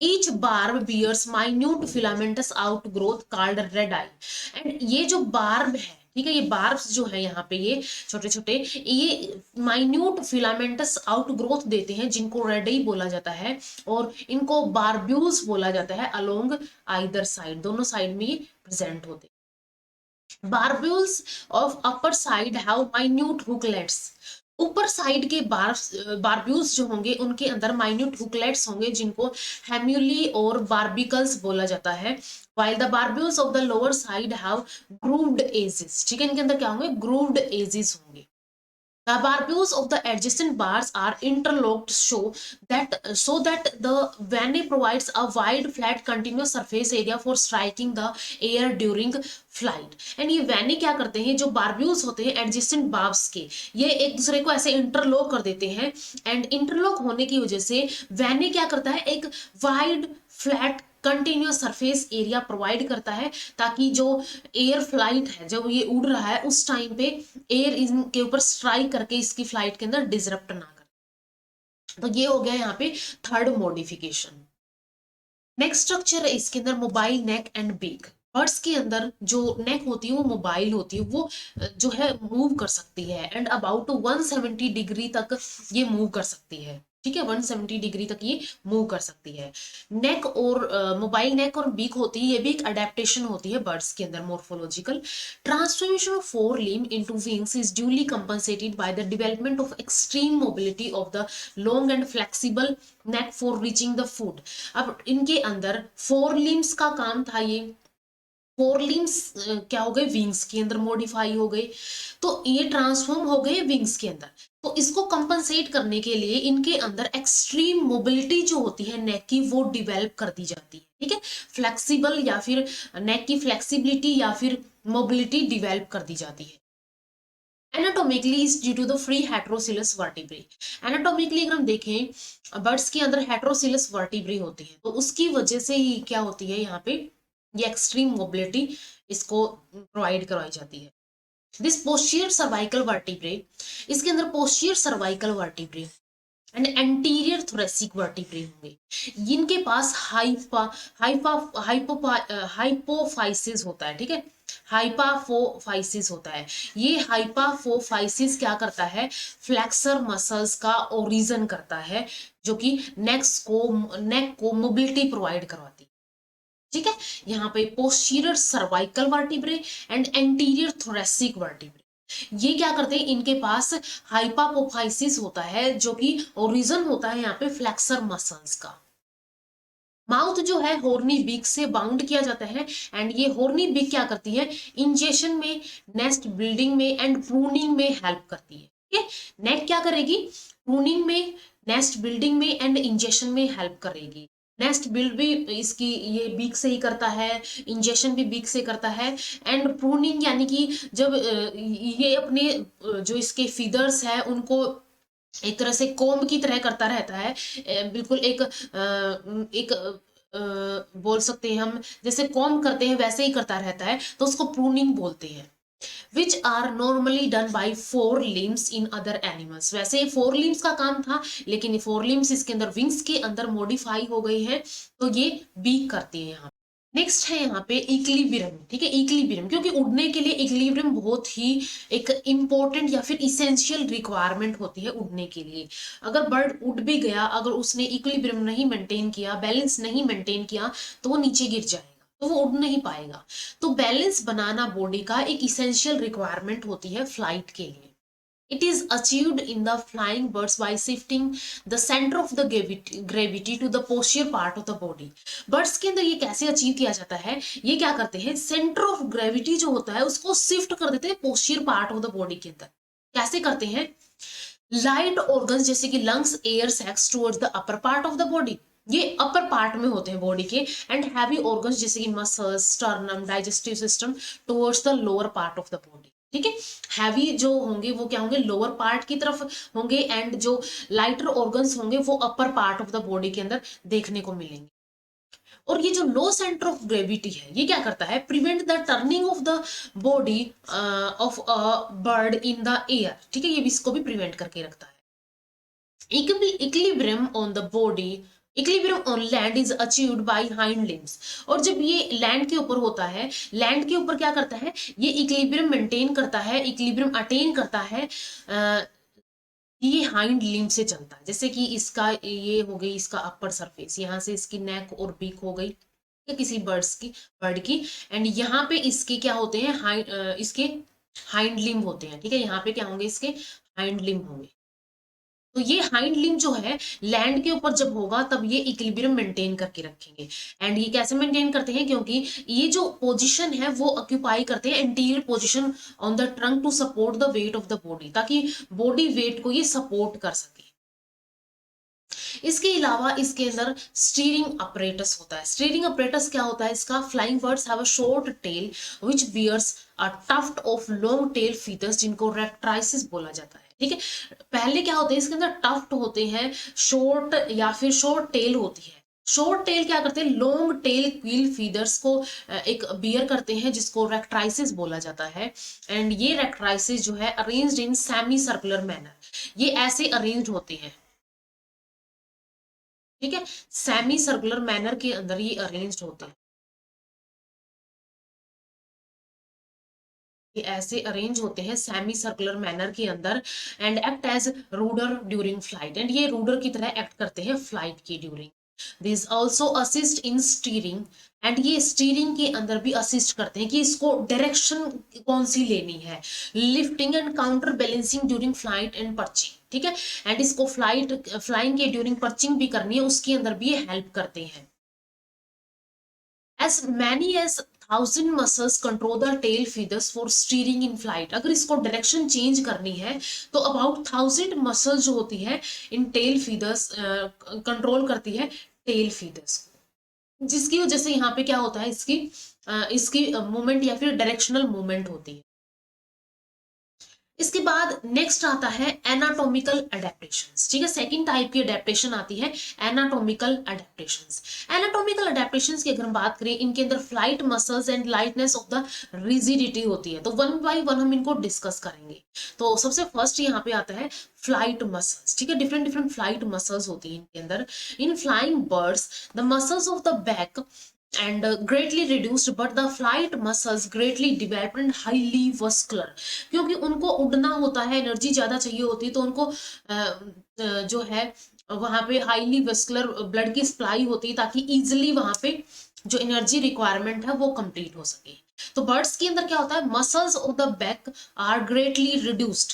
Each barb bears minute filamentous outgrowth called radii। And ये जो बार्ब है, ठीक है, ये बार्ब्स जो है यहाँ पे ये छोटे छोटे, ये माइन्यूट फिलामेंटस आउटग्रोथ देते हैं जिनको रेडई बोला जाता है, और इनको बारब्यूल्स बोला जाता है। अलोंग आइदर साइड, दोनों साइड में ये प्रेजेंट होते हैं। Barbules of upper side have minute hooklets. ऊपर साइड के बारब्यूल्स जो होंगे उनके अंदर माइन्यूट हुकलेट्स होंगे, जिनको हेम्यूली और बार्बिकल्स बोला जाता है। while the barbules of the lower side have grooved edges। ठीक है, इनके अंदर क्या होंगे, grooved edges होंगे। The barbules of the adjacent bars are interlocked so that the vane provides a wide, flat, continuous surface area for striking the air during flight। And ये वैने क्या करते हैं, जो बारब्यूल्स होते हैं एडजेसेंट बार्ब्स के, ये एक दूसरे को ऐसे इंटरलॉक कर देते हैं। एंड इंटरलॉक होने की वजह से वैने क्या करता है, एक wide, flat, continuous surface area provide करता है, ताकि जो एयर फ्लाइट है, जब ये उड़ रहा है उस टाइम पे एयर इनके ऊपर स्ट्राइक करके इसकी फ्लाइट के अंदर डिसरप्ट ना करे। तो ये हो गया यहाँ पे थर्ड मॉडिफिकेशन। नेक्स्ट स्ट्रक्चर है इसके अंदर mobile neck and beak. Birds के अंदर जो नेक होती है वो मोबाइल होती है, वो जो है मूव कर सकती है, एंड अबाउट 170 डिग्री तक ये मूव कर सकती है। ठीक है, 170 डिग्री तक ये मूव कर सकती है। नेक और मोबाइल नेक और बीक होती है, ये भी एक अडेप्टेशन होती है बर्ड्स के अंदर, morphological. Transformation of four limb into wings is duly compensated by the development of extreme mobility of the long and flexible neck for reaching the food. अब इनके अंदर फोर लिम्स का काम था, ये फोर लिम्स क्या हो गए, विंग्स के अंदर मॉडिफाई हो गए, तो ये ट्रांसफॉर्म हो गए विंग्स के अंदर। तो इसको कंपनसेट करने के लिए इनके अंदर एक्सट्रीम मोबिलिटी जो होती है नेक की, वो डिवेल्प कर दी जाती है। ठीक है, फ्लेक्सिबल या फिर नेक की फ्लेक्सिबिलिटी या फिर मोबिलिटी डिवेल्प कर दी जाती है। Anatomically is due to the free heterocoelous vertebrae. Anatomically अगर हम देखें, बर्ड्स के अंदर हेट्रोसिलस वर्टिब्रे होती है, तो उसकी वजह से ही क्या होती है, यहाँ पे ये एक्सट्रीम मोबिलिटी इसको प्रोवाइड करवाई जाती है। दिस पोस्टीरियर सर्वाइकल वर्टिब्रे, इसके अंदर posterior cervical vertebrae and anterior thoracic vertebrae होंगे। इनके पास हाइपोफाइसिस होता है। ठीक है, हाइपाफोफाइसिस होता है। ये हाइपाफोफाइसिस क्या करता है, फ्लेक्सर मसल्स का ओरिजन करता है, जो कि नेक को मोबिलिटी प्रोवाइड करवाती है। ठीक है, यहाँ पे posterior cervical vertebrae and anterior thoracic vertebrae, ये क्या करते हैं, इनके पास हाइपापोफाइसिस होता है, जो कि ओरिजिन होता है यहाँ पे फ्लेक्सर मसल्स का। माउथ जो है हॉर्नी बीक से बाउंड किया जाता है, एंड ये हॉर्नी बीक क्या करती है, इंजेशन में, नेस्ट बिल्डिंग में एंड प्रूनिंग में हेल्प करती है। ठीक है, नेक क्या करेगी, प्रूनिंग में, नेस्ट बिल्डिंग में एंड इंजेशन में हेल्प करेगी। नेस्ट बिल्ड भी इसकी ये बीक से ही करता है, इंजेक्शन भी बीक से करता है, एंड प्रूनिंग यानी कि जब ये अपने जो इसके फीदर्स है उनको एक तरह से कोम्ब की तरह करता रहता है, बिल्कुल एक बोल सकते हैं हम, जैसे कॉम्ब करते हैं वैसे ही करता रहता है, तो उसको प्रूनिंग बोलते हैं। Which are normally done by forelimbs in other animals. वैसे फोर लिम्स का काम था, लेकिन ये फोर लिम्स इसके अंदर विंग्स के अंदर मॉडिफाई हो गई है, तो ये बीक करती है यहाँ। नेक्स्ट है यहाँ पे इक्विलिब्रियम। ठीक है, इक्विलिब्रियम, क्योंकि उड़ने के लिए इक्विलिब्रियम बहुत ही एक इंपॉर्टेंट या फिर इसेंशियल रिक्वायरमेंट होती है उड़ने के लिए। अगर बर्ड उड़ भी गया, अगर उसने इक्विलिब्रियम नहीं मेंटेन किया, बैलेंस नहीं मेंटेन किया, तो वो नीचे गिर जाएगा, तो वो उड़ नहीं पाएगा। तो बैलेंस बनाना बॉडी का एक इसेंशियल रिक्वायरमेंट होती है फ्लाइट के लिए। It is achieved in the flying birds by shifting the center of the gravity to the posterior part of the body. Birds के अंदर ये कैसे अचीव किया जाता है, ये क्या करते हैं, सेंटर ऑफ ग्रेविटी जो होता है उसको शिफ्ट कर देते हैं posterior part of the body के अंदर। कैसे करते हैं, लाइट ऑर्गन्स जैसे कि lungs, air sacs towards the upper part of the body, ये अपर पार्ट में होते हैं बॉडी के, एंड हैवी ऑर्गन्स जैसे कि muscles, sternum, digestive system towards the lower part of the body. ठीक है, हैवी जो होंगे वो क्या होंगे, लोअर पार्ट की तरफ होंगे, एंड जो लाइटर ऑर्गन्स होंगे वो upper part of the body के अंदर देखने को मिलेंगे। और ये जो लो सेंटर ऑफ ग्रेविटी है, ये क्या करता है, prevent the turning of the body of a bird in the air. ठीक है, ये भी इसको भी प्रिवेंट करके रखता है। Equilibrium on the body, equilibrium on land is achieved by hind limbs. और जब ये लैंड के ऊपर होता है, लैंड के ऊपर क्या करता है, ये इक्विलिब्रियम मेंटेन करता है, इक्विलिब्रियम अटेन करता है, ये हाइंड लिम्ब से चलता है। जैसे कि इसका ये हो गई इसका अपर सरफेस, यहाँ से इसकी नेक और बीक हो गई किसी बर्ड की, एंड यहाँ पे इसके क्या होते हैं, इसके हाइंड लिम्ब होते हैं। ठीक है, यहाँ पे क्या होंगे, इसके हाइंड लिम्ब होंगे। तो ये हाइंड लिम्ब जो है लैंड के ऊपर जब होगा तब ये इक्विलिब्रियम मेंटेन करके रखेंगे। एंड ये कैसे मेंटेन करते हैं, क्योंकि ये जो पोजीशन है वो ऑक्यूपाई करते हैं anterior position on the trunk to support the weight of the body, ताकि बॉडी वेट को ये सपोर्ट कर सके। इसके अलावा इसके अंदर स्टीयरिंग अपरेटस होता है। स्टीयरिंग अपरेटस क्या होता है इसका, flying birds have a short tail which bears a tuft of long tail feathers, जिनको रेक्ट्राइसिस बोला जाता है। ठीक है, पहले क्या होते हैं इसके अंदर टफ्ट होते हैं, शॉर्ट या फिर शॉर्ट टेल होती है। शॉर्ट टेल क्या करते हैं, लॉन्ग टेल क्विल फीदर्स को एक बियर करते हैं, जिसको रेक्ट्राइसिस बोला जाता है। एंड ये रेक्ट्राइसिस जो है arranged in semi circular manner, ये ऐसे अरेंज्ड होते हैं। ठीक है, सेमी सर्कुलर मैनर के अंदर ये अरेंज्ड होते हैं, ये ऐसे अरेंज होते हैं सेमी सर्कुलर मैनर के अंदर, and act as rudder during flight, and ये रूडर की तरह एक्ट करते हैं फ्लाइट की during. This also assist in steering, and ये स्टीयरिंग के अंदर भी असिस्ट करते हैं कि इसको डायरेक्शन कौन सी लेनी है, lifting and counter balancing during flight and perching. ठीक है, एंड इसको फ्लाइंग के ड्यूरिंग पर्चिंग भी करनी है, उसके अंदर भी ये हेल्प करते हैं। As many as 1000 muscles control the tail feathers for steering in flight। अगर इसको डायरेक्शन चेंज करनी है तो अबाउट 1000 मसल्स जो होती है इन टेल फीदर्स कंट्रोल करती है टेल फीदर्स को, जिसकी वजह से यहाँ पे क्या होता है, इसकी मूवमेंट या फिर डायरेक्शनल मूवमेंट होती है। इसके बाद नेक्स्ट आता है एनाटॉमिकल अडेप्टेशंस। ठीक है, सेकंड टाइप की अडेप्टेशन आती है एनाटॉमिकल अडेप्टेशंस। एनाटॉमिकल अडेप्टेशंस की अगर हम बात करें, इनके अंदर flight muscles and lightness of the rigidity होती है। तो वन बाय वन हम इनको डिस्कस करेंगे। तो सबसे फर्स्ट यहाँ पे आता है फ्लाइट मसल्स। ठीक है, डिफरेंट डिफरेंट फ्लाइट मसल्स होती है इनके अंदर। In flying birds the muscles of the back and greatly reduced, but the flight muscles greatly developed and highly vascular। क्योंकि उनको उड़ना होता है, एनर्जी ज्यादा चाहिए होती है, तो उनको जो है वहां पे हाईली वेस्कुलर ब्लड की सप्लाई होती है, ताकि इजिली वहां पे जो एनर्जी रिक्वायरमेंट है वो कंप्लीट हो सके। तो बर्ड्स के अंदर क्या होता है, muscles of the back are greatly reduced,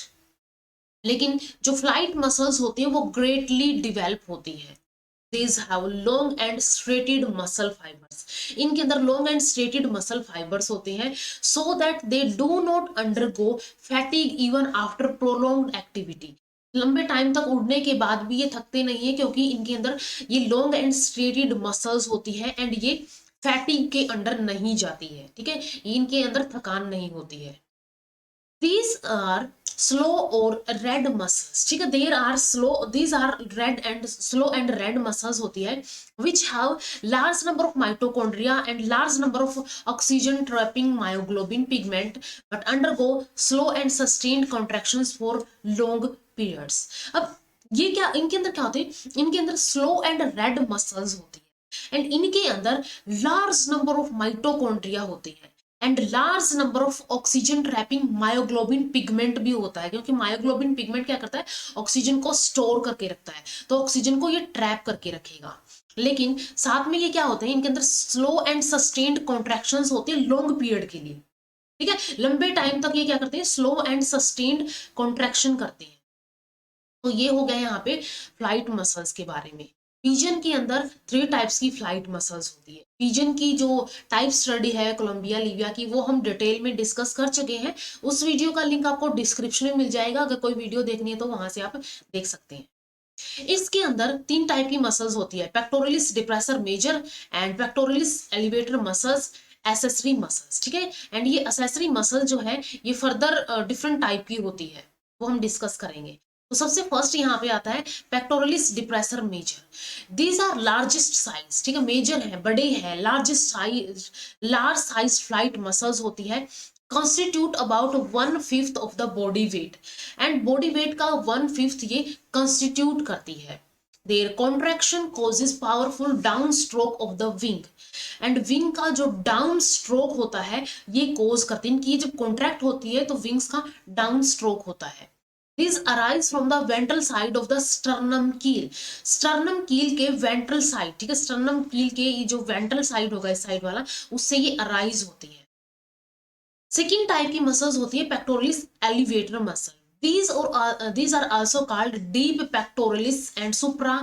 लेकिन जो फ्लाइट मसल्स होती है वो ग्रेटली डिवेल्प होती है। These have long and serrated muscle fibers। इनके अंदर long and serrated muscle fibers होते हैं, so that they do not undergo fatigue even after prolonged activity। लंबे टाइम तक उड़ने के बाद भी ये थकते नहीं है, क्योंकि इनके अंदर ये long and serrated muscles होती है, एंड ये फैटिग के अंडर नहीं जाती है। ठीक है, इनके अंदर थकान नहीं होती है। These are स्लो और रेड मसल्स, ठीक है, there are slow, these are red and slow and red muscles होती है which have large number of mitochondria and large number of oxygen trapping myoglobin pigment but undergo slow and sustained contractions for long periods. अब ये क्या, इनके अंदर क्या होते हैं, इनके अंदर स्लो एंड रेड मसल्स होती है एंड इनके अंदर लार्ज नंबर ऑफ माइटोकॉन्ड्रिया होते हैं and large number of oxygen trapping myoglobin pigment भी होता है, क्योंकि मायोग्लोबिन पिगमेंट क्या करता है, ऑक्सीजन को स्टोर करके रखता है, तो ऑक्सीजन को ये ट्रैप करके रखेगा। लेकिन साथ में ये क्या होते हैं, इनके अंदर स्लो एंड सस्टेन्ड कॉन्ट्रैक्शंस होती है लॉन्ग पीरियड के लिए, ठीक है, लंबे टाइम तक ये क्या करते हैं, स्लो एंड सस्टेन्ड कॉन्ट्रैक्शन करते हैं। तो ये हो गया यहाँ पे फ्लाइट मसल्स के बारे में। पिजन के अंदर 3 टाइप्स की फ्लाइट मसल्स होती है। पिजन की जो टाइप स्टडी है कोलंबिया लिबिया की, वो हम डिटेल में डिस्कस कर चुके हैं, उस वीडियो का लिंक आपको डिस्क्रिप्शन में मिल जाएगा, अगर कोई वीडियो देखनी है तो वहां से आप देख सकते हैं। इसके अंदर 3 टाइप की मसल्स होती है, pectoralis depressor major and pectoralis elevator muscles, accessory muscles, ठीक है, एंड ये एसेसरी मसल जो है ये फर्दर डिफरेंट टाइप की होती है, वो हम डिस्कस करेंगे। तो सबसे फर्स्ट यहाँ पे आता है pectoralis depressor major, these are largest size, ठीक है, मेजर है, बड़े हैं, largest size, large size flight muscles होती है, constitute about 1/5 of the body weight and body weight का 1/5 ये constitute करती है। Their contraction causes powerful downstroke of the wing and wing का जो डाउन स्ट्रोक होता है ये कोज करती है, इनकी जब कॉन्ट्रैक्ट होती है तो विंग्स का डाउन स्ट्रोक होता है। These arise from the ventral side of the sternum keel, sternum keel के ventral side, ठीक है, sternum keel के ये जो ventral side होगा इस साइड वाला, उससे ये अराइज होती है। सेकेंड टाइप की मसल्स होती है pectoralis elevator muscle, these are also called deep pectoralis and supra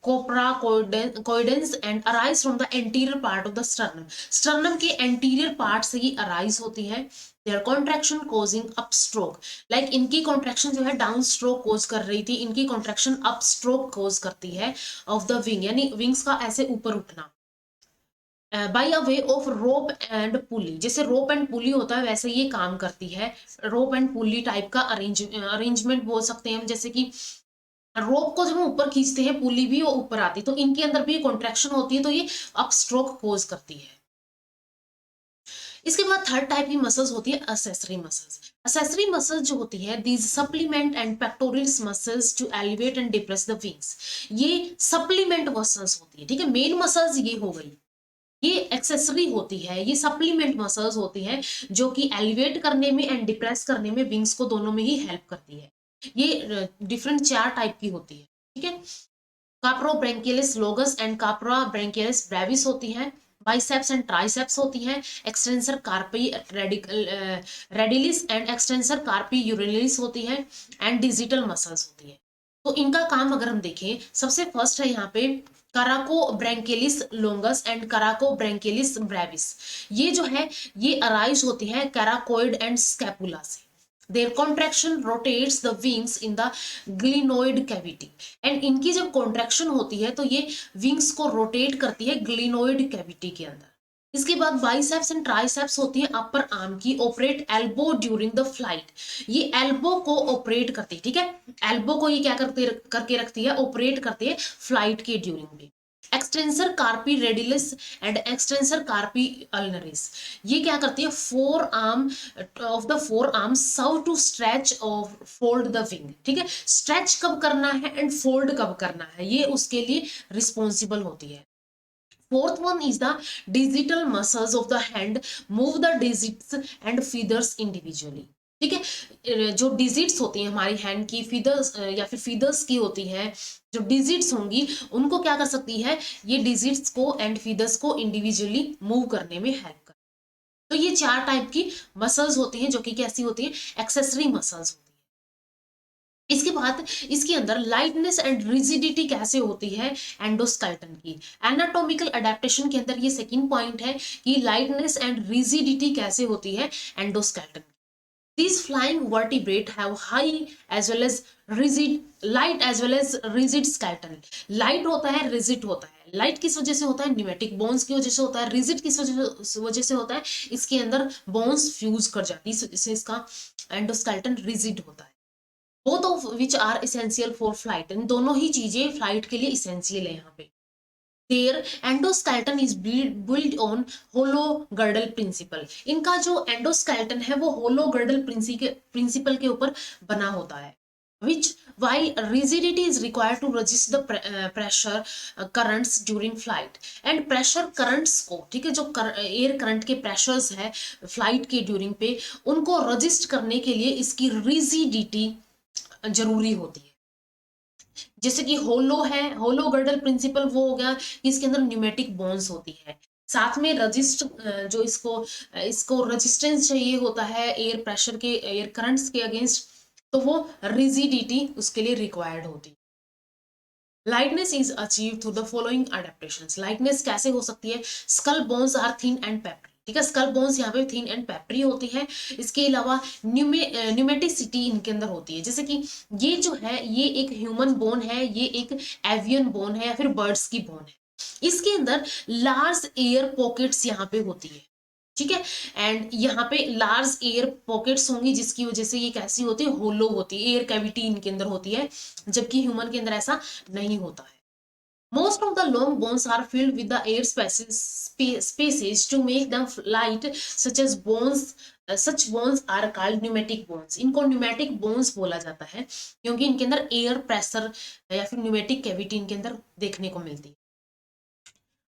copracoidens and arise from the anterior part of the sternum, sternum के anterior part से ही arise होती है। their contraction causing upstroke, like इनकी contraction जो है down stroke कोज कर रही थी, इनकी contraction upstroke कोज करती है of the wing, यानी विंग्स का ऐसे ऊपर उठना। By a way of rope and पुली, जैसे रोप एंड पुली होता है वैसे ये काम करती है, रोप एंड पुली टाइप का अरेंजमेंट बोल सकते हैं, जैसे कि रोप को जब हम ऊपर खींचते हैं पुली भी वो ऊपर आती है, तो इनके अंदर भी कॉन्ट्रैक्शन होती है, तो ये अप स्ट्रोक कोज करती है। इसके बाद थर्ड टाइप की मसल्स होती है असेसरी मसल्स, असेसरी मसल्स जो होती है these supplement and pectorals muscles to elevate and depress the wings, ये सप्लीमेंट मसल्स होती है, ठीक है, मेन मसल्स ये हो गई, ये एक्सेसरी होती है, ये सप्लीमेंट मसल्स होती हैं जो कि एलिवेट करने में एंड डिप्रेस करने में विंग्स को दोनों में ही हेल्प करती है। ये डिफरेंट 4 टाइप की होती है, ठीक है, काप्रोब्रैंकियलिस लोगस एंड काप्रोब्रैंकियलिस ब्रेविस होती हैं, बाइसेप्स एंड ट्राइसेप्स होती हैं, extensor carpi radialis and extensor कार्पी यूरिलिस होती है एंड डिजिटल मसल्स होती है। तो इनका काम अगर हम देखें, सबसे फर्स्ट है यहाँ पे कराकोब्रैंकियलिस लोंगस एंड कराकोब्रैंकियलिस ब्रेविस, ये जो है ये अराइज होती है कैराकोइड एंड स्कैपुला से। Their contraction rotates the wings in the glenoid cavity and इनकी जब कॉन्ट्रैक्शन होती है तो ये विंग्स को रोटेट करती है ग्लिनोइड कैविटी के अंदर। इसके बाद बाइसेप्स एंड ट्राइसेप्स होती है अपर आर्म की, operate elbow during the flight, ये एल्बो को ऑपरेट करती है, ठीक है, एल्बो को ये क्या करके रखती है, ऑपरेट करती है फ्लाइट के ड्यूरिंग में। Extensor carpi radialis and extensor carpi ulnaris, ये क्या करती है, forearm of the forearm serve to stretch और फोल्ड द विंग, ठीक है, स्ट्रेच कब करना है एंड फोल्ड कब करना है ये उसके लिए रिस्पॉन्सिबल होती है। Fourth one is the digital muscles of the hand move the digits and feathers individually, ठीक है, जो डिजिट्स होती हैं हमारी हैंड की फीदर्स या फिर फीदर्स की होती हैं, जो डिजिट्स होंगी उनको क्या कर सकती है, ये डिजिट्स को एंड फीदर्स को इंडिविजुअली मूव करने में हेल्प कर। तो ये 4 टाइप की मसल्स होती हैं जो कि कैसी होती हैं, एक्सेसरी मसल्स होती हैं। इसके बाद इसके अंदर लाइटनेस एंड रिजिडिटी कैसे होती है एंडोस्केलेटन की, एनाटॉमिकल अडेप्टेशन के अंदर ये सेकंड पॉइंट है कि लाइटनेस एंड रिजिडिटी कैसे होती है endoskeleton. These flying vertebrate have high as well as light as well as rigid skeleton. Light होता है, रिजिड होता है. लाइट किस वजह से होता है? न्यूमेटिक बोन्स की वजह से होता है. रिजिड किस वजह से होता है? इसके अंदर बोन्स फ्यूज कर जाती है, इससे इसका एंडोस्केलेटन रिजिड होता है. Both of which are essential for flight. इन दोनों ही चीजें फ्लाइट के लिए इसेंशियल है यहाँ पे. Their endoskeleton is built on hollow girdle principle. इनका जो एंडोस्केलेटन है वो होलो गर्डल प्रिंसिपल के ऊपर बना होता है. Which while rigidity is required to resist the pressure currents during flight. And pressure currents को, ठीक है, जो एयर करंट के प्रेशर्स है फ्लाइट के ड्यूरिंग पे, उनको रजिस्ट करने के लिए इसकी रिजिडिटी जरूरी होती है. जैसे कि होलो है, होलो गर्डल प्रिंसिपल वो हो गया कि इसके अंदर न्यूमेटिक बोन्स होती है. साथ में रजिस्ट जो इसको रेजिस्टेंस चाहिए होता है एयर प्रेशर के, एयर करंट्स के अगेंस्ट, तो वो रिजिडिटी उसके लिए रिक्वायर्ड होती है. Lightness is achieve through the following adaptations. Lightness कैसे हो सकती है? Skull bones are thin and papery. ठीक है, स्कल बोन्स यहाँ पे थिन एंड पेपरी होती है. इसके अलावा न्यूमेटिसिटी इनके अंदर होती है. जैसे कि ये जो है ये एक ह्यूमन बोन है, ये एक एवियन बोन है या फिर बर्ड्स की बोन है. इसके अंदर लार्ज एयर पॉकेट्स यहाँ पे होती है. ठीक है, एंड यहाँ पे लार्ज एयर पॉकेट्स होंगी जिसकी वजह से ये कैसी होती है? होलो होती है. एयर कैविटी इनके अंदर होती है, जबकि ह्यूमन के अंदर ऐसा नहीं होता है. Most of the long bones are filled with the air spaces to make them light, such as bones. Such bones are called pneumatic bones. इनको pneumatic bones बोला जाता है क्योंकि इनके अंदर एयर प्रेशर या फिर न्यूमेटिक कैविटी इनके अंदर देखने को मिलती है.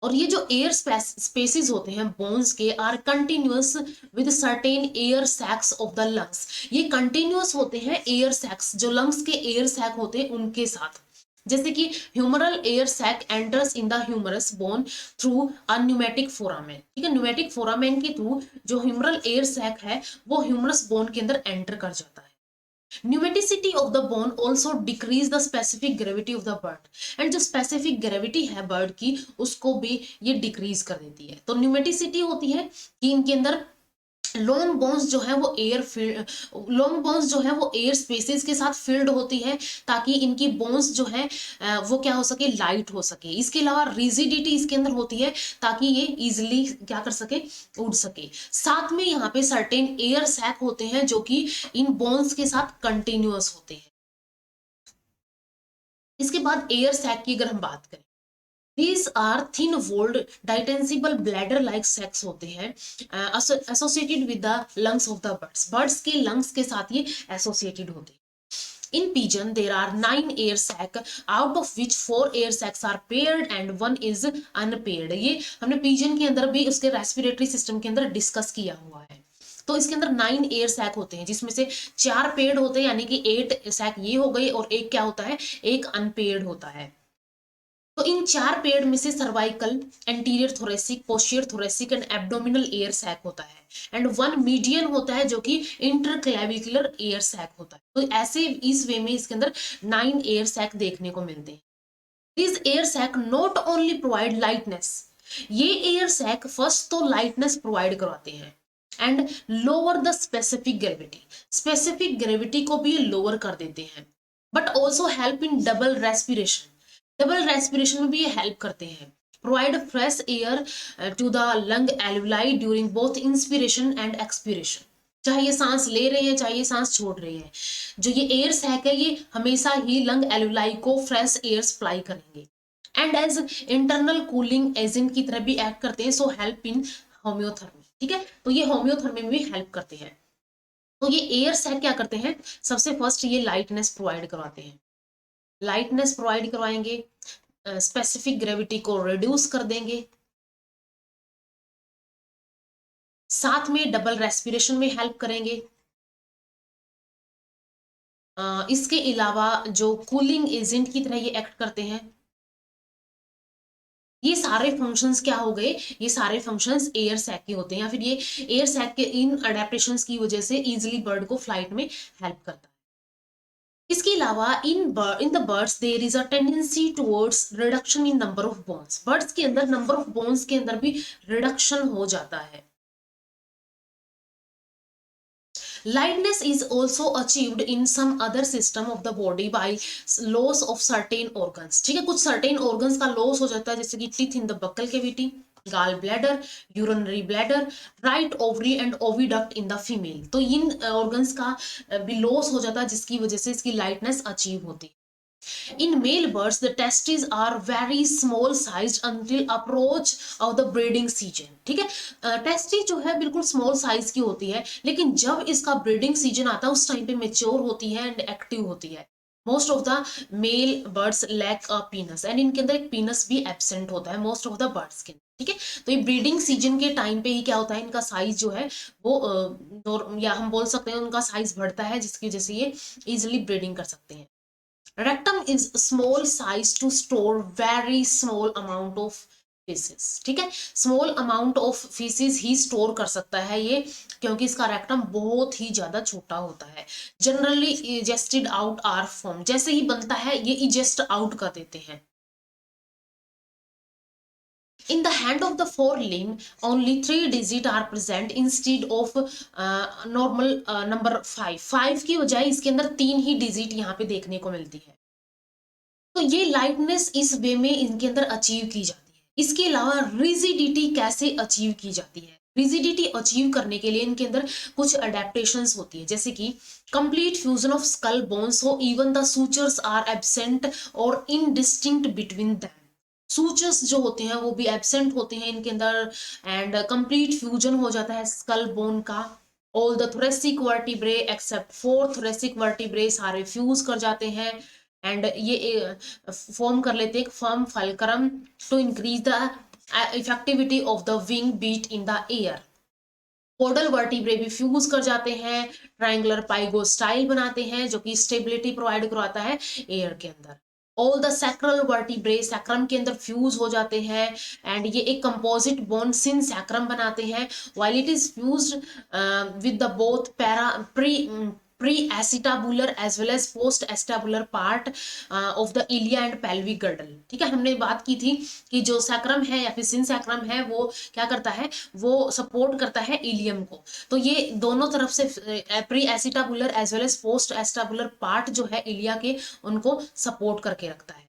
और ये जो एयर स्पेसिस होते हैं बोन्स के are continuous with certain air sacs of the lungs. ये कंटिन्यूअस होते हैं एयर सैक्स, जो लंग्स के एयर सैक होते हैं उनके साथ. जैसे कि humeral air sac enters in the humerus bone through a pneumatic foramen. ठीक है, न्यूमेटिक फोरामेन के थ्रू जो ह्यूमरल एयर सैक है वो ह्यूमरस बोन के अंदर एंटर कर जाता है. Pneumaticity of the bone also decrease the specific gravity of the bird. And जो स्पेसिफिक ग्रेविटी है बर्ड की उसको भी ये डिक्रीज कर देती है. तो न्यूमेटिसिटी होती है कि इनके अंदर लॉन्ग बोन्स जो है वो एयर स्पेसेस के साथ फिल्ड होती है ताकि इनकी बोन्स जो है वो क्या हो सके? लाइट हो सके. इसके अलावा रिजिडिटी इसके अंदर होती है ताकि ये इजिली क्या कर सके? उड़ सके. साथ में यहाँ पे सर्टेन एयर सैक होते हैं जो कि इन बोन्स के साथ कंटिन्यूअस होते हैं. इसके बाद एयर सैक की अगर हम बात करें, These are thin walled distensible bladder like sacs होते हैं associated with the lungs of the birds. Birds के lungs के साथ ये associated होते हैं. In pigeon there are 9 air sac out of which 4 air sacs are paired and 1 is unpaired. ये हमने pigeon के अंदर भी उसके respiratory system के अंदर डिस्कस किया हुआ है. तो इसके अंदर 9 एयर सैक होते हैं जिसमें से 4 पेड होते हैं, यानी कि 8 सैक ये हो गई और एक क्या होता है? एक अनपेड होता है. तो इन 4 पेड़ में से cervical, anterior thoracic, posterior thoracic and abdominal air sac होता है. एंड 1 मीडियन होता है जो कि इंटरक्लेविकुलर एयर सैक होता है. तो ऐसे इस वे में इसके अंदर 9 एयर सैक देखने को मिलते हैं. This air sac not only provide lightness. ये एयर सैक फर्स्ट तो लाइटनेस प्रोवाइड करवाते हैं and lower the specific gravity. Specific gravity को भी लोअर कर देते हैं. But also help in double respiration. Double respiration में भी ये हेल्प करते हैं. Provide fresh air to the lung alveoli during both inspiration and expiration. चाहे ये सांस ले रहे हैं चाहे ये सांस छोड़ रहे हैं, जो ये एयर सैक है ये हमेशा ही लंग एल्वुलाई को फ्रेश एयर सप्लाई करेंगे. And as internal cooling agent की तरह भी एक्ट करते हैं. So help in homeothermy. ठीक है, तो ये होम्योथर्मी में भी हेल्प करते हैं. तो ये एयर सैक क्या करते हैं? सबसे फर्स्ट ये लाइटनेस प्रोवाइड करवाते हैं. लाइटनेस प्रोवाइड करवाएंगे, स्पेसिफिक ग्रेविटी को रिड्यूस कर देंगे, साथ में डबल रेस्पिरेशन में हेल्प करेंगे. इसके अलावा जो कूलिंग एजेंट की तरह ये एक्ट करते हैं. ये सारे फंक्शंस क्या हो गए? ये सारे फंक्शंस एयर सैक के होते हैं, या फिर ये एयर सैक के इन अडेप्टेशंस की वजह से इजिली बर्ड को फ्लाइट में हेल्प करता है. इसके अलावा in the birds there is a tendency towards reduction in number of bones. Birds के अंदर नंबर ऑफ बोन्स के अंदर भी रिडक्शन हो जाता है. Lightness is also achieved in some other system of the body by loss of certain organs. ठीक है, कुछ certain organs का loss हो जाता है, जैसे कि teeth in the buccal cavity, gall bladder, urinary bladder, right ovary and oviduct in the female. तो इन organs का भी loss हो जाता है, जिसकी वजह से इसकी lightness achieve होती है. In male birds, the testes are very small sized until approach of the breeding season. ठीक है, टेस्टी जो है बिल्कुल स्मॉल साइज की होती है, लेकिन जब इसका ब्रीडिंग सीजन आता है उस टाइम पे मेच्योर होती है एंड एक्टिव होती है. Most of the male birds lack a penis, and इनके अंदर एक पीनस भी एब्सेंट होता है मोस्ट ऑफ द बर्ड्स के. ठीक है, तो ये ब्रीडिंग सीजन के टाइम पे ही क्या होता है, इनका साइज जो है वो या हम बोल सकते हैं उनका साइज बढ़ता है, जिसकी वजह से ये इजिली ब्रीडिंग कर सकते हैं. Rectum is small size to store very small amount of feces. ठीक है, स्मॉल अमाउंट ऑफ फीसिस ही स्टोर कर सकता है ये, क्योंकि इसका रेक्टम बहुत ही ज्यादा छोटा होता है. जनरली इजेस्टेड आउट आर फॉर्म, जैसे ही बनता है ये इजेस्ट आउट कर देते हैं. In the hand of the forelimb, only 3 digits are present instead of normal number 5. 5 की बजाय इसके अंदर 3 ही डिजिट यहाँ पे देखने को मिलती है. तो ये लाइटनेस इस वे में इनके अंदर अचीव की जाती है. इसके अलावा रिजिडिटी कैसे अचीव की जाती है? रिजिडिटी अचीव करने के लिए इनके अंदर कुछ अडेप्टेशंस होती है, जैसे कि complete fusion of skull bones, हो even the sutures are absent और इनडिस्टिंक्ट बिटवीन देम. सूचर्स जो होते हैं वो भी एब्सेंट होते हैं इनके अंदर, एंड कंप्लीट फ्यूजन हो जाता है स्कल बोन का. All the thoracic vertebrae except 4 thoracic vertebrae सारे फ्यूज कर जाते हैं, एंड ये फॉर्म कर लेते हैं firm fulcrum to increase the effectivity of the wing beat in the air. Caudal vertebrae भी फ्यूज कर जाते हैं, ट्रायंगुलर पाइगोस्टाइल बनाते हैं जो कि स्टेबिलिटी प्रोवाइड करवाता है एयर के अंदर. All the sacral vertebrae sacrum के अंदर फ्यूज हो जाते हैं, एंड ये एक कंपोजिट बोन सिन सैक्रम बनाते हैं, while it is fused with the both pre acetabular as well as post acetabular part of the ilia and pelvic girdle. ठीक है, हमने बात की थी कि जो सैक्रम है या फिर सिन सैक्रम है वो क्या करता है, वो सपोर्ट करता है इलियम को. तो ये दोनों तरफ से pre acetabular as well as post acetabular part जो है इलिया के, उनको सपोर्ट करके रखता है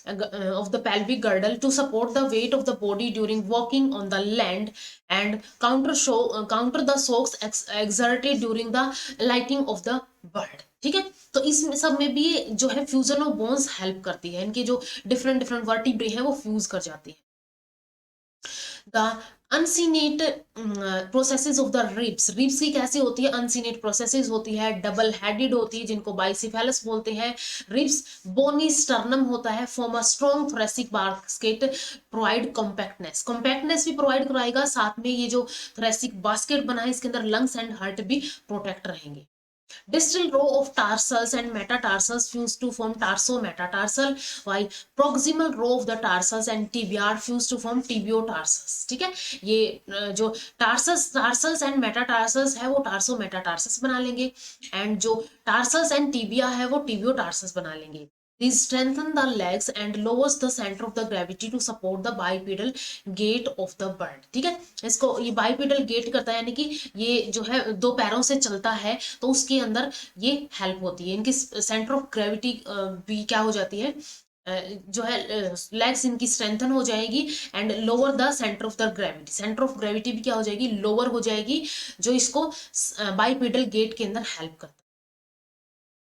of the pelvic girdle to support the weight of the body during walking on the land, and counter the shocks exerted during the lighting of the bird. ठीक है, तो इस सब में भी जो है फ्यूजन ऑफ बोन्स हेल्प करती है, इनके जो डिफरेंट वर्टिब्रे हैं वो फ्यूज कर जाते हैं. The uncinate processes of the ribs की कैसे होती है, uncinate processes होती है, डबल हेडेड होती है जिनको बाइसिफेलस बोलते हैं. रिब्स बोनी स्टर्नम होता है, form a strong thoracic basket, provide compactness भी प्रोवाइड कराएगा, साथ में ये जो थोरेसिक बास्केट बना है इसके अंदर लंग्स एंड हार्ट भी प्रोटेक्ट रहेंगे. Distal row of tarsals and metatarsals fuse to form tarso-metatarsal, while proximal row of the tarsals and tibia are fused to form tibiotarsals. ठीक है, ये जो tarsals and metatarsals है वो tarso-metatarsals बना लेंगे, एंड जो tarsals and tibia है वो tibiotarsals बना लेंगे. These strengthen the legs and lowers the center of the gravity to support the bipedal gait of the bird. ठीक है, इसको ये bipedal gait करता है, यानी कि ये जो है 2 पैरों से चलता है, तो उसके अंदर ये हेल्प होती है. इनकी सेंटर ऑफ ग्रेविटी भी क्या हो जाती है, जो है लेग्स इनकी स्ट्रेंथन हो जाएगी, and lower the centre of the gravity, centre of gravity भी क्या हो जाएगी, लोअर हो जाएगी, जो इसको बाइपेडल गेट के अंदर हेल्प करता है.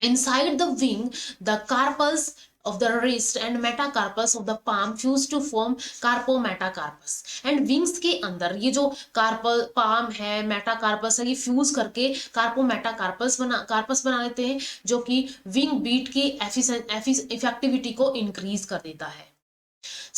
Inside the wing, the carpals of the wrist and metacarpals of the palm fuse to form carpometacarpus. And wings के अंदर ये जो कार्पल पाम है, मेटाकार्पस है, ये फ्यूज करके कार्पोमेटाकार्पस बना लेते हैं, जो कि विंग बीट की इफेक्टिविटी को इंक्रीज कर देता है.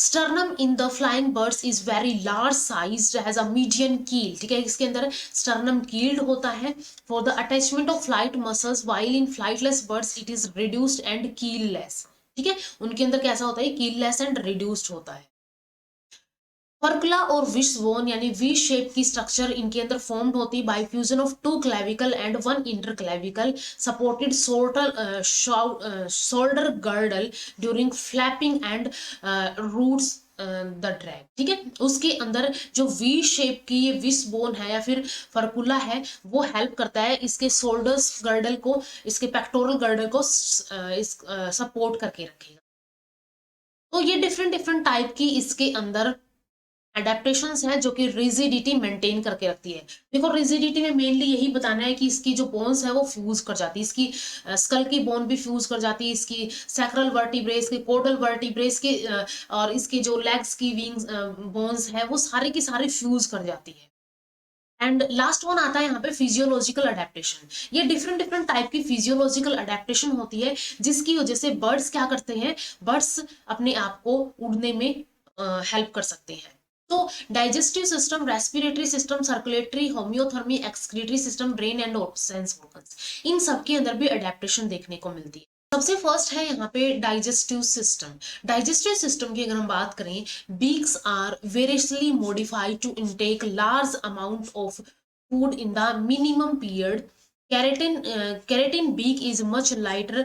Sternum in the flying birds is very large sized, has a median keel. ठीक है, इसके अंदर sternum keeled होता है for the attachment of flight muscles, while in flightless birds it is reduced and keelless. ठीक है, उनके अंदर कैसा होता है, keelless and reduced होता है. फर्कुला और विशबोन यानी वी शेप की स्ट्रक्चर इनके अंदर फॉर्म्ड होती है by fusion of 2 clavicle and 1 interclavicle supported shoulder girdle during flapping and routes the drag, ठीक है। उसके अंदर जो वी शेप की ये विश बोन है या फिर फर्कुला है, वो हेल्प करता है इसके शोल्डर्स गर्डल को, इसके पेक्टोरल गर्डल को सपोर्ट करके रखेगा। तो ये डिफरेंट डिफरेंट टाइप की इसके अंदर एडेप्टेशंस हैं जो कि रिजिडिटी मेंटेन करके रखती है। देखो रिजिडिटी में मेनली यही बताना है कि इसकी जो बोन्स है वो फ्यूज कर जाती है, इसकी स्कल की बोन भी फ्यूज कर जाती है, इसकी सैक्रल वर्टिब्रे, इसके कोडल वर्टिब्रे, इसके और इसके जो लेग्स की विंग्स बोन्स है वो सारे की सारी फ्यूज कर जाती है। एंड लास्ट वन आता है यहाँ पे फिजियोलॉजिकल अडेप्टेशन। ये डिफरेंट डिफरेंट टाइप की फिजियोलॉजिकल अडेप्टेशन होती है जिसकी वजह से बर्ड्स क्या करते हैं, बर्ड्स अपने आप को उड़ने में हेल्प कर सकते हैं। तो digestive system, respiratory system, circulatory, homeothermy, excretory system, brain and sense organs, इन सब के अंदर भी अडेप्टेशन देखने को मिलती है। सबसे फर्स्ट है यहाँ पे डाइजेस्टिव सिस्टम। डाइजेस्टिव सिस्टम की अगर हम बात करें, beaks are variously modified to intake large amount of food in the minimum period. keratin beak is much lighter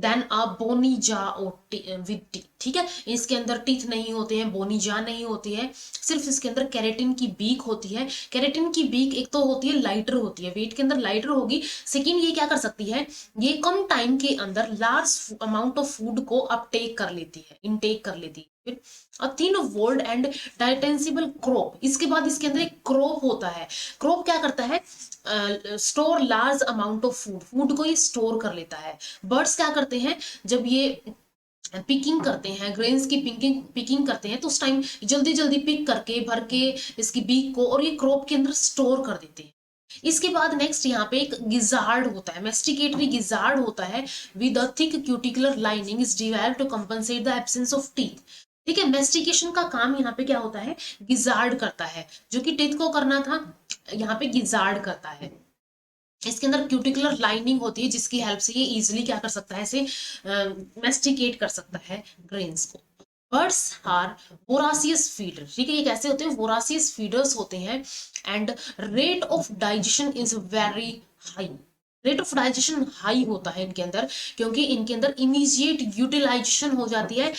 than a bony jaw with teeth, ठीक है। इसके अंदर टीथ नहीं होते हैं, बोनी जा नहीं होती है, सिर्फ इसके अंदर केरेटिन की बीक होती है। केरेटिन की बीक एक तो होती है लाइटर होती है, वेट के अंदर लाइटर होगी। सेकेंड ये क्या कर सकती है, ये कम टाइम के अंदर लार्ज अमाउंट ऑफ फूड को अपटेक कर लेती है, इनटेक कर लेती है। थिन वोल्ड एंड डाइटेंसिबल क्रोप, इसके बाद इसके अंदर एक क्रोप होता है। क्रोप क्या करता है, store large amount of food, food को ये स्टोर कर लेता है। बर्ड्स क्या करते हैं, जब ये पिकिंग करते हैं, ग्रेन्स की पिकिंग करते हैं, तो उस टाइम जल्दी जल्दी पिक करके भर के इसकी बीक को और ये क्रोप के अंदर स्टोर कर देते हैं। इसके बाद नेक्स्ट यहाँ पे एक गिजार्ड होता है, मेस्टिकेटरी गिजार्ड होता है with a thick cuticular lining is developed to compensate the absence of teeth. ठीक है, मेस्टिकेशन का काम यहाँ पे क्या होता है, गिजार्ड करता है, जो कि टीथ को करना था यहाँ पे गिजार्ड करता है। इसके अंदर क्यूटिकुलर लाइनिंग होती है जिसकी हेल्प से ये इजिली क्या कर सकता है, इसे मेस्टिकेट कर सकता है ग्रेन्स को। बर्ड्स आर वोरासियस फीडर, ठीक है, ये कैसे होते हैं, वोरासियस फीडर्स होते हैं। And rate of digestion is very high, rate of digestion high होता है इनके अंदर, क्योंकि इनके अंदर इमीजिएट यूटिलाइजेशन हो जाती है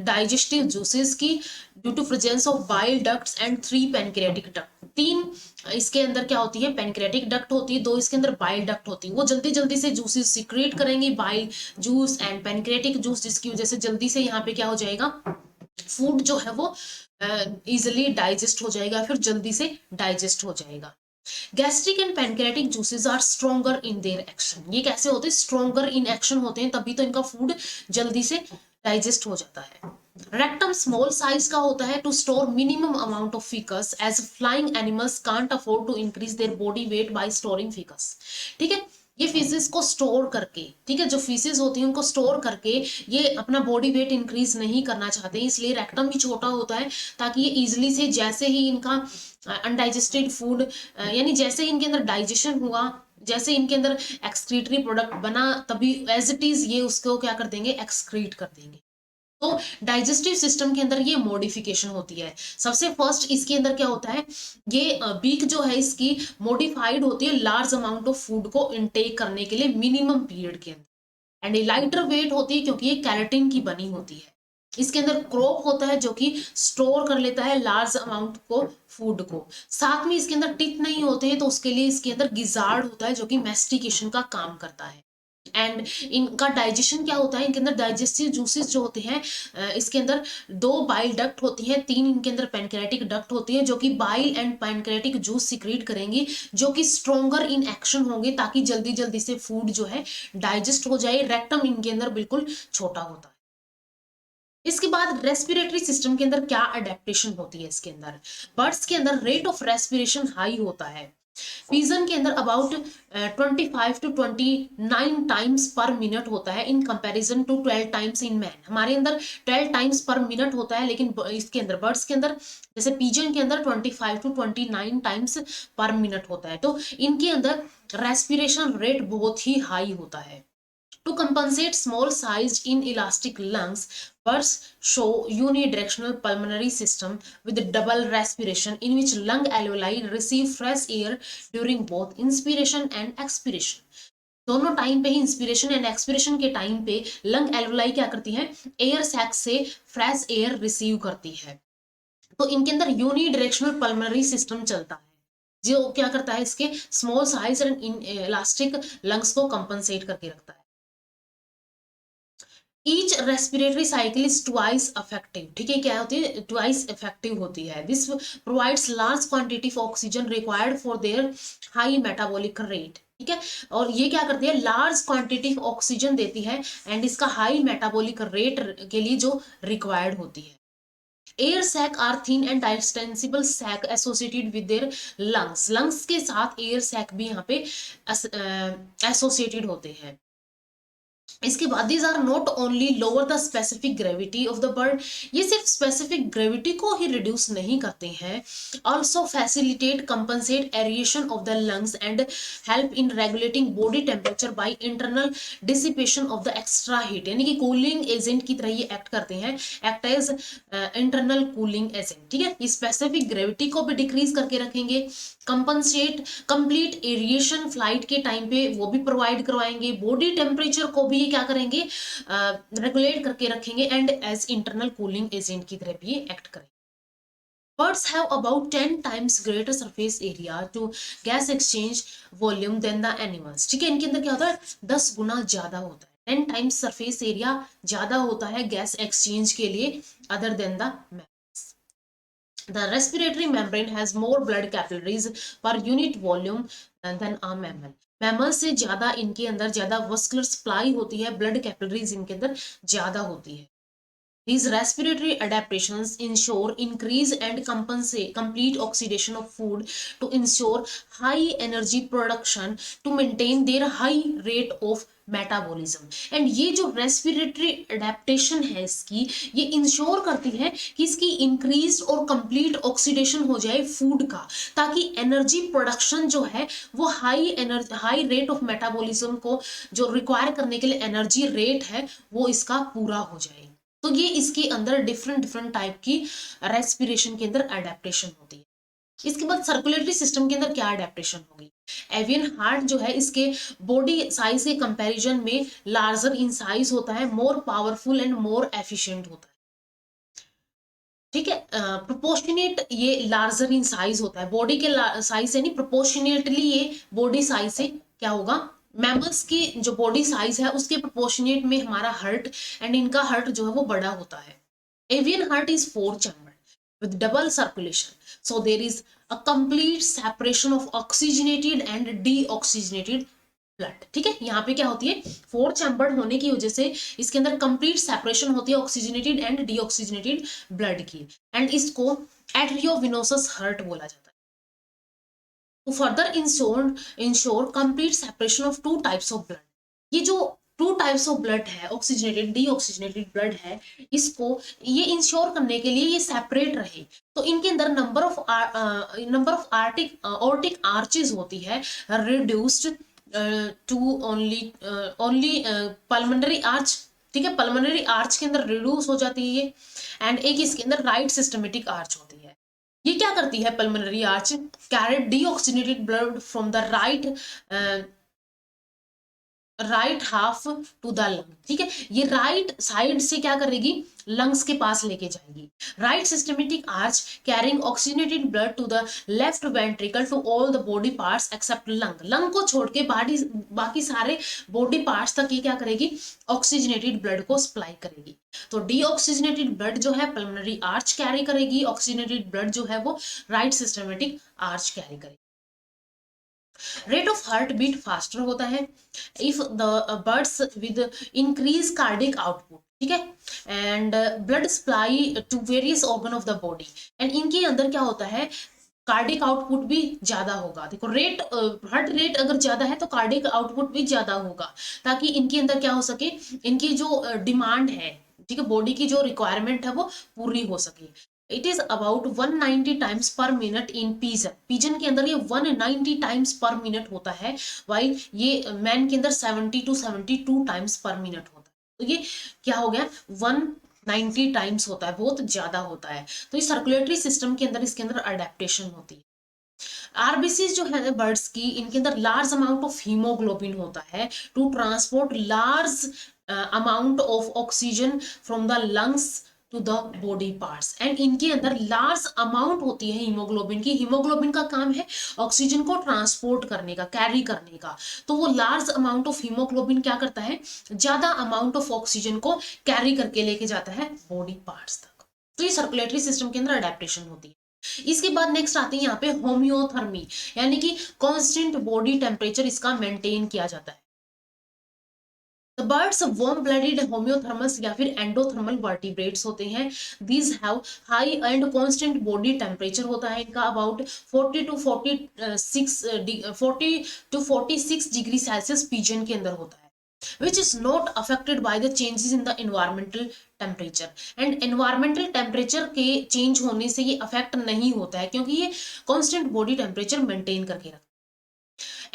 डाइजेस्टिव जूसेस की due to presence of bile ducts and 3 pancreatic duct. 3 इसके अंदर क्या होती है, पैनक्रियाटिक डक्ट होती है, 2 इसके अंदर बाइल डक्ट होती है। वो जल्दी जल्दी से जूसेस सिक्रेट करेंगे, bile juice and pancreatic juice, जिसकी वजह से जल्दी से यहाँ पे क्या हो जाएगा, फूड जो है वो इजिली डाइजेस्ट हो जाएगा, फिर जल्दी से डाइजेस्ट हो जाएगा। Gastric and pancreatic juices are stronger in their action, ये कैसे होते हैं, स्ट्रॉन्गर इन एक्शन होते हैं, तभी तो इनका फूड जल्दी से डाइजेस्ट हो जाता है। रेक्टम स्मॉल साइज का होता है to store minimum amount of faeces as flying animals can't afford to increase their body weight by storing faeces. ठीक है, ये फीसेस को स्टोर करके, ठीक है, जो फीसेस होती है उनको स्टोर करके ये अपना बॉडी वेट इंक्रीज नहीं करना चाहते, इसलिए रेक्टम भी छोटा होता है ताकि ये इजिली से, जैसे ही इनका अनडाइजेस्टेड फूड यानी जैसे इनके अंदर डाइजेशन हुआ, जैसे इनके अंदर एक्सक्रीटरी प्रोडक्ट बना, तभी एज इट इज ये उसको क्या कर देंगे, एक्सक्रीट कर देंगे। तो डाइजेस्टिव सिस्टम के अंदर ये मॉडिफिकेशन होती है। सबसे फर्स्ट इसके अंदर क्या होता है, ये बीक जो है इसकी मॉडिफाइड होती है लार्ज अमाउंट ऑफ फूड को इनटेक करने के लिए मिनिमम पीरियड के अंदर। एंड ये लाइटर वेट होती है क्योंकि ये कैरेटिन की बनी होती है। इसके अंदर क्रोप होता है जो कि स्टोर कर लेता है लार्ज अमाउंट को, फूड को। साथ में इसके अंदर टीथ नहीं होते हैं, तो उसके लिए इसके अंदर गिजार्ड होता है जो कि मेस्टिकेशन का काम करता है। एंड इनका डाइजेशन क्या होता है, इनके अंदर डाइजेस्टिव जूसेस जो होते हैं, इसके अंदर 2 बाइल डक्ट होती हैं, 3 इनके अंदर पैनक्रियाटिक डक्ट होती है जो कि bile and pancreatic juice secrete करेंगी, जो कि स्ट्रॉन्गर इन एक्शन होंगे ताकि जल्दी जल्दी से फूड जो है डाइजेस्ट हो जाए। रेक्टम इनके अंदर बिल्कुल छोटा होता है। इसके बाद रेस्पिरेटरी सिस्टम के अंदर क्या अडेप्टेशन होती है, इसके अंदर बर्ड्स के अंदर रेट ऑफ रेस्पिरेशन हाई होता है। पिजन के अंदर about 25 to 29 times per minute होता है in comparison to 12 times in man. हमारे अंदर 12 टाइम्स पर मिनट होता है, लेकिन इसके अंदर बर्ड्स के अंदर, जैसे पिजन के अंदर 25 to 29 टाइम्स पर मिनट होता है। तो इनके अंदर रेस्पिरेशन रेट बहुत ही हाई होता है। To compensate small sized inelastic lungs, birds show unidirectional pulmonary system with double respiration in which lung alveoli receive fresh air during both inspiration and expiration. दोनों time पे ही इंस्पिरेशन एंड एक्सपिरेशन के time पे lung alveoli क्या करती है, air sac से fresh air receive करती है। तो इनके अंदर यूनी डायरेक्शनल पल्मोनरी सिस्टम चलता है, जो क्या करता है, इसके small size and elastic lungs को कंपनसेट करके रखता है। Each respiratory cycle is twice effective, ठीक है, क्या होती है, ट्वाइस इफेक्टिव होती है। This provides large quantity of oxygen required for their high metabolic rate, ठीक है, और ये क्या करती है, लार्ज क्वांटिटी ऑक्सीजन देती है एंड इसका हाई मेटाबॉलिक रेट के लिए जो रिक्वायर्ड होती है। Air sac are thin and distensible sac associated with their lungs, lungs के साथ एयर सैक भी यहाँ पे एसोसिएटेड होते हैं। इसके बाद these are not only lower the specific gravity of the bird, ये सिर्फ स्पेसिफिक ग्रेविटी को ही रिड्यूस नहीं करते हैं, also facilitate compensate aeration of the lungs and help in regulating body temperature by internal dissipation of the extra heat, यानी कि cooling agent की तरह ये एक्ट करते हैं, act as internal cooling agent, ठीक है। स्पेसिफिक ग्रेविटी को भी डिक्रीज करके रखेंगे, कंपनसेट कंप्लीट एरिएशन फ्लाइट के टाइम पे वो भी प्रोवाइड करवाएंगे, बॉडी टेम्परेचर को भी क्या करेंगे, रेगुलेट करके रखेंगे and as internal cooling agent की तरह भी एक्ट करेंगे। Birds have about 10 times greater surface area to gas exchange volume than the animals, ठीक है, इनके अंदर क्या होता है, 10 गुना ज्यादा होता है, 10 times surface area ज्यादा होता है गैस एक्सचेंज के लिए other than the mammals. The respiratory membrane has more blood capillaries per unit volume than a mammal. Mammal से ज्यादा इनके अंदर ज्यादा वस्कुलर सप्लाई होती है, ब्लड कैपिलरीज इनके अंदर ज्यादा होती है। These respiratory adaptations ensure increase and compensate complete oxidation of food to ensure high energy production to maintain their high rate of metabolism. And ये जो रेस्पिरेटरी अडेप्टेशन है इसकी, ये इंश्योर करती है कि इसकी इंक्रीज और कंप्लीट ऑक्सीडेशन हो जाए फूड का, ताकि एनर्जी प्रोडक्शन जो है वो हाई रेट ऑफ मेटाबॉलिज्म को जो रिक्वायर करने के लिए एनर्जी रेट है वो इसका पूरा हो जाए। तो ये इसके अंदर डिफरेंट डिफरेंट टाइप की रेस्पिरेशन के अंदर अडेप्टेशन होती है। इसके बाद सर्कुलेटरी सिस्टम के अंदर क्या अडेप्टेशन होगी, एवियन हार्ट जो है इसके बॉडी साइज के कंपैरिजन में लार्जर इन साइज होता है, more powerful and more efficient होता है, ठीक है। प्रोपोर्शनेट ये लार्जर इन साइज होता है, बॉडी के साइज से नहीं, प्रोपोर्शनेटली ये बॉडी साइज से क्या होगा, मैमल्स की जो बॉडी साइज है उसके प्रोपोर्शनेट में हमारा हार्ट एंड इनका हार्ट जो है वो बड़ा होता है। Avian heart is 4 chambered with double circulation, so there is a complete separation of oxygenated and deoxygenated blood, ठीक है। यहाँ पे क्या होती है, 4 चैम्बर्ड होने की वजह से इसके अंदर कंप्लीट सेपरेशन होती है ऑक्सीजनेटेड एंड डीऑक्सीजनेटेड ब्लड की, एंड इसको एट्रियोविनोसस हार्ट बोला जाता है। To further ensure complete separation of 2 types of blood, ये जो 2 टाइप्स ऑफ ब्लड है, ऑक्सीजनेटेड डीऑक्सीजनेटेड ब्लड है, इसको ये इंश्योर करने के लिए ये सेपरेट रहे, तो इनके अंदर नंबर ऑफ ऑर्टिक आर्चेस होती है reduced to only pulmonary arch, ठीक है, पल्मोनरी आर्च के अंदर रिड्यूस हो जाती है ये, एंड एक इसके अंदर राइट सिस्टमेटिक आर्च होती है। ये क्या करती है, pulmonary arch carry deoxygenated blood from the right half to the lung, ठीक है, ये राइट साइड से क्या करेगी, लंग्स के पास लेके जाएगी। Right systematic arch carrying oxygenated blood to the left ventricle to all the body parts except lung, lung को छोड़ के बाकी सारे बॉडी पार्ट्स तक ये क्या करेगी, ऑक्सीजनेटेड ब्लड को सप्लाई करेगी। तो डीऑक्सीजनेटेड ब्लड जो है पल्मोनरी आर्च कैरी करेगी, ऑक्सीजनेटेड ब्लड जो है वो राइट सिस्टमेटिक आर्च कैरी करेगी। Rate of heart beat faster होता है if the birds with increase cardiac output, ठीक है, and blood supply to various organ of the body, and इनके अंदर क्या होता है, कार्डिक आउटपुट भी ज्यादा होगा। देखो रेट हार्ट रेट अगर ज्यादा है तो कार्डिक आउटपुट भी ज्यादा होगा, ताकि इनके अंदर क्या हो सके, इनकी जो डिमांड है, ठीक है, बॉडी की जो रिक्वायरमेंट है वो पूरी हो सके। It is about 190 times per minute in pigeon, pigeon के अंदर ये 190 टाइम्स पर मिनट होता है, वाइल ये मैन के अंदर 70 to 72 टाइम्स पर मिनट होता है। तो ये क्या हो गया, 190 टाइम्स होता है, बहुत ज्यादा होता है। तो ये सर्कुलेटरी सिस्टम के अंदर इसके अंदर अडेप्टेशन होती है। आरबीसी जो है बर्ड्स की, इनके अंदर लार्ज अमाउंट ऑफ हीमोग्लोबिन होता है to transport large amount of oxygen from the lungs to the body parts. And इनके अंदर लार्ज अमाउंट होती है हीमोग्लोबिन की। हीमोग्लोबिन का काम है ऑक्सीजन को ट्रांसपोर्ट करने का, कैरी करने का। तो वो लार्ज अमाउंट ऑफ हीमोग्लोबिन क्या करता है, ज्यादा अमाउंट ऑफ ऑक्सीजन को कैरी करके लेके जाता है बॉडी पार्ट्स तक। तो ये सर्कुलेटरी सिस्टम के अंदर अडेप्टेशन होती है। इसके बाद नेक्स्ट आते हैं यहाँ पे होम्योथर्मी, यानी कि कांस्टेंट बॉडी टेम्परेचर इसका मेंटेन किया जाता है। The birds warm blooded homeothermos या फिर एंडोथर्मल वर्टिब्रेट्स होते हैं। These have high and constant body temperature होता है इनका about 40 to 46 degree Celsius pigeon के अंदर होता है, which is not affected by the changes in the environmental temperature। and environmental temperature के चेंज होने से ये अफेक्ट नहीं होता है, क्योंकि ये कांस्टेंट बॉडी टेम्परेचर मेंटेन करके रखता है।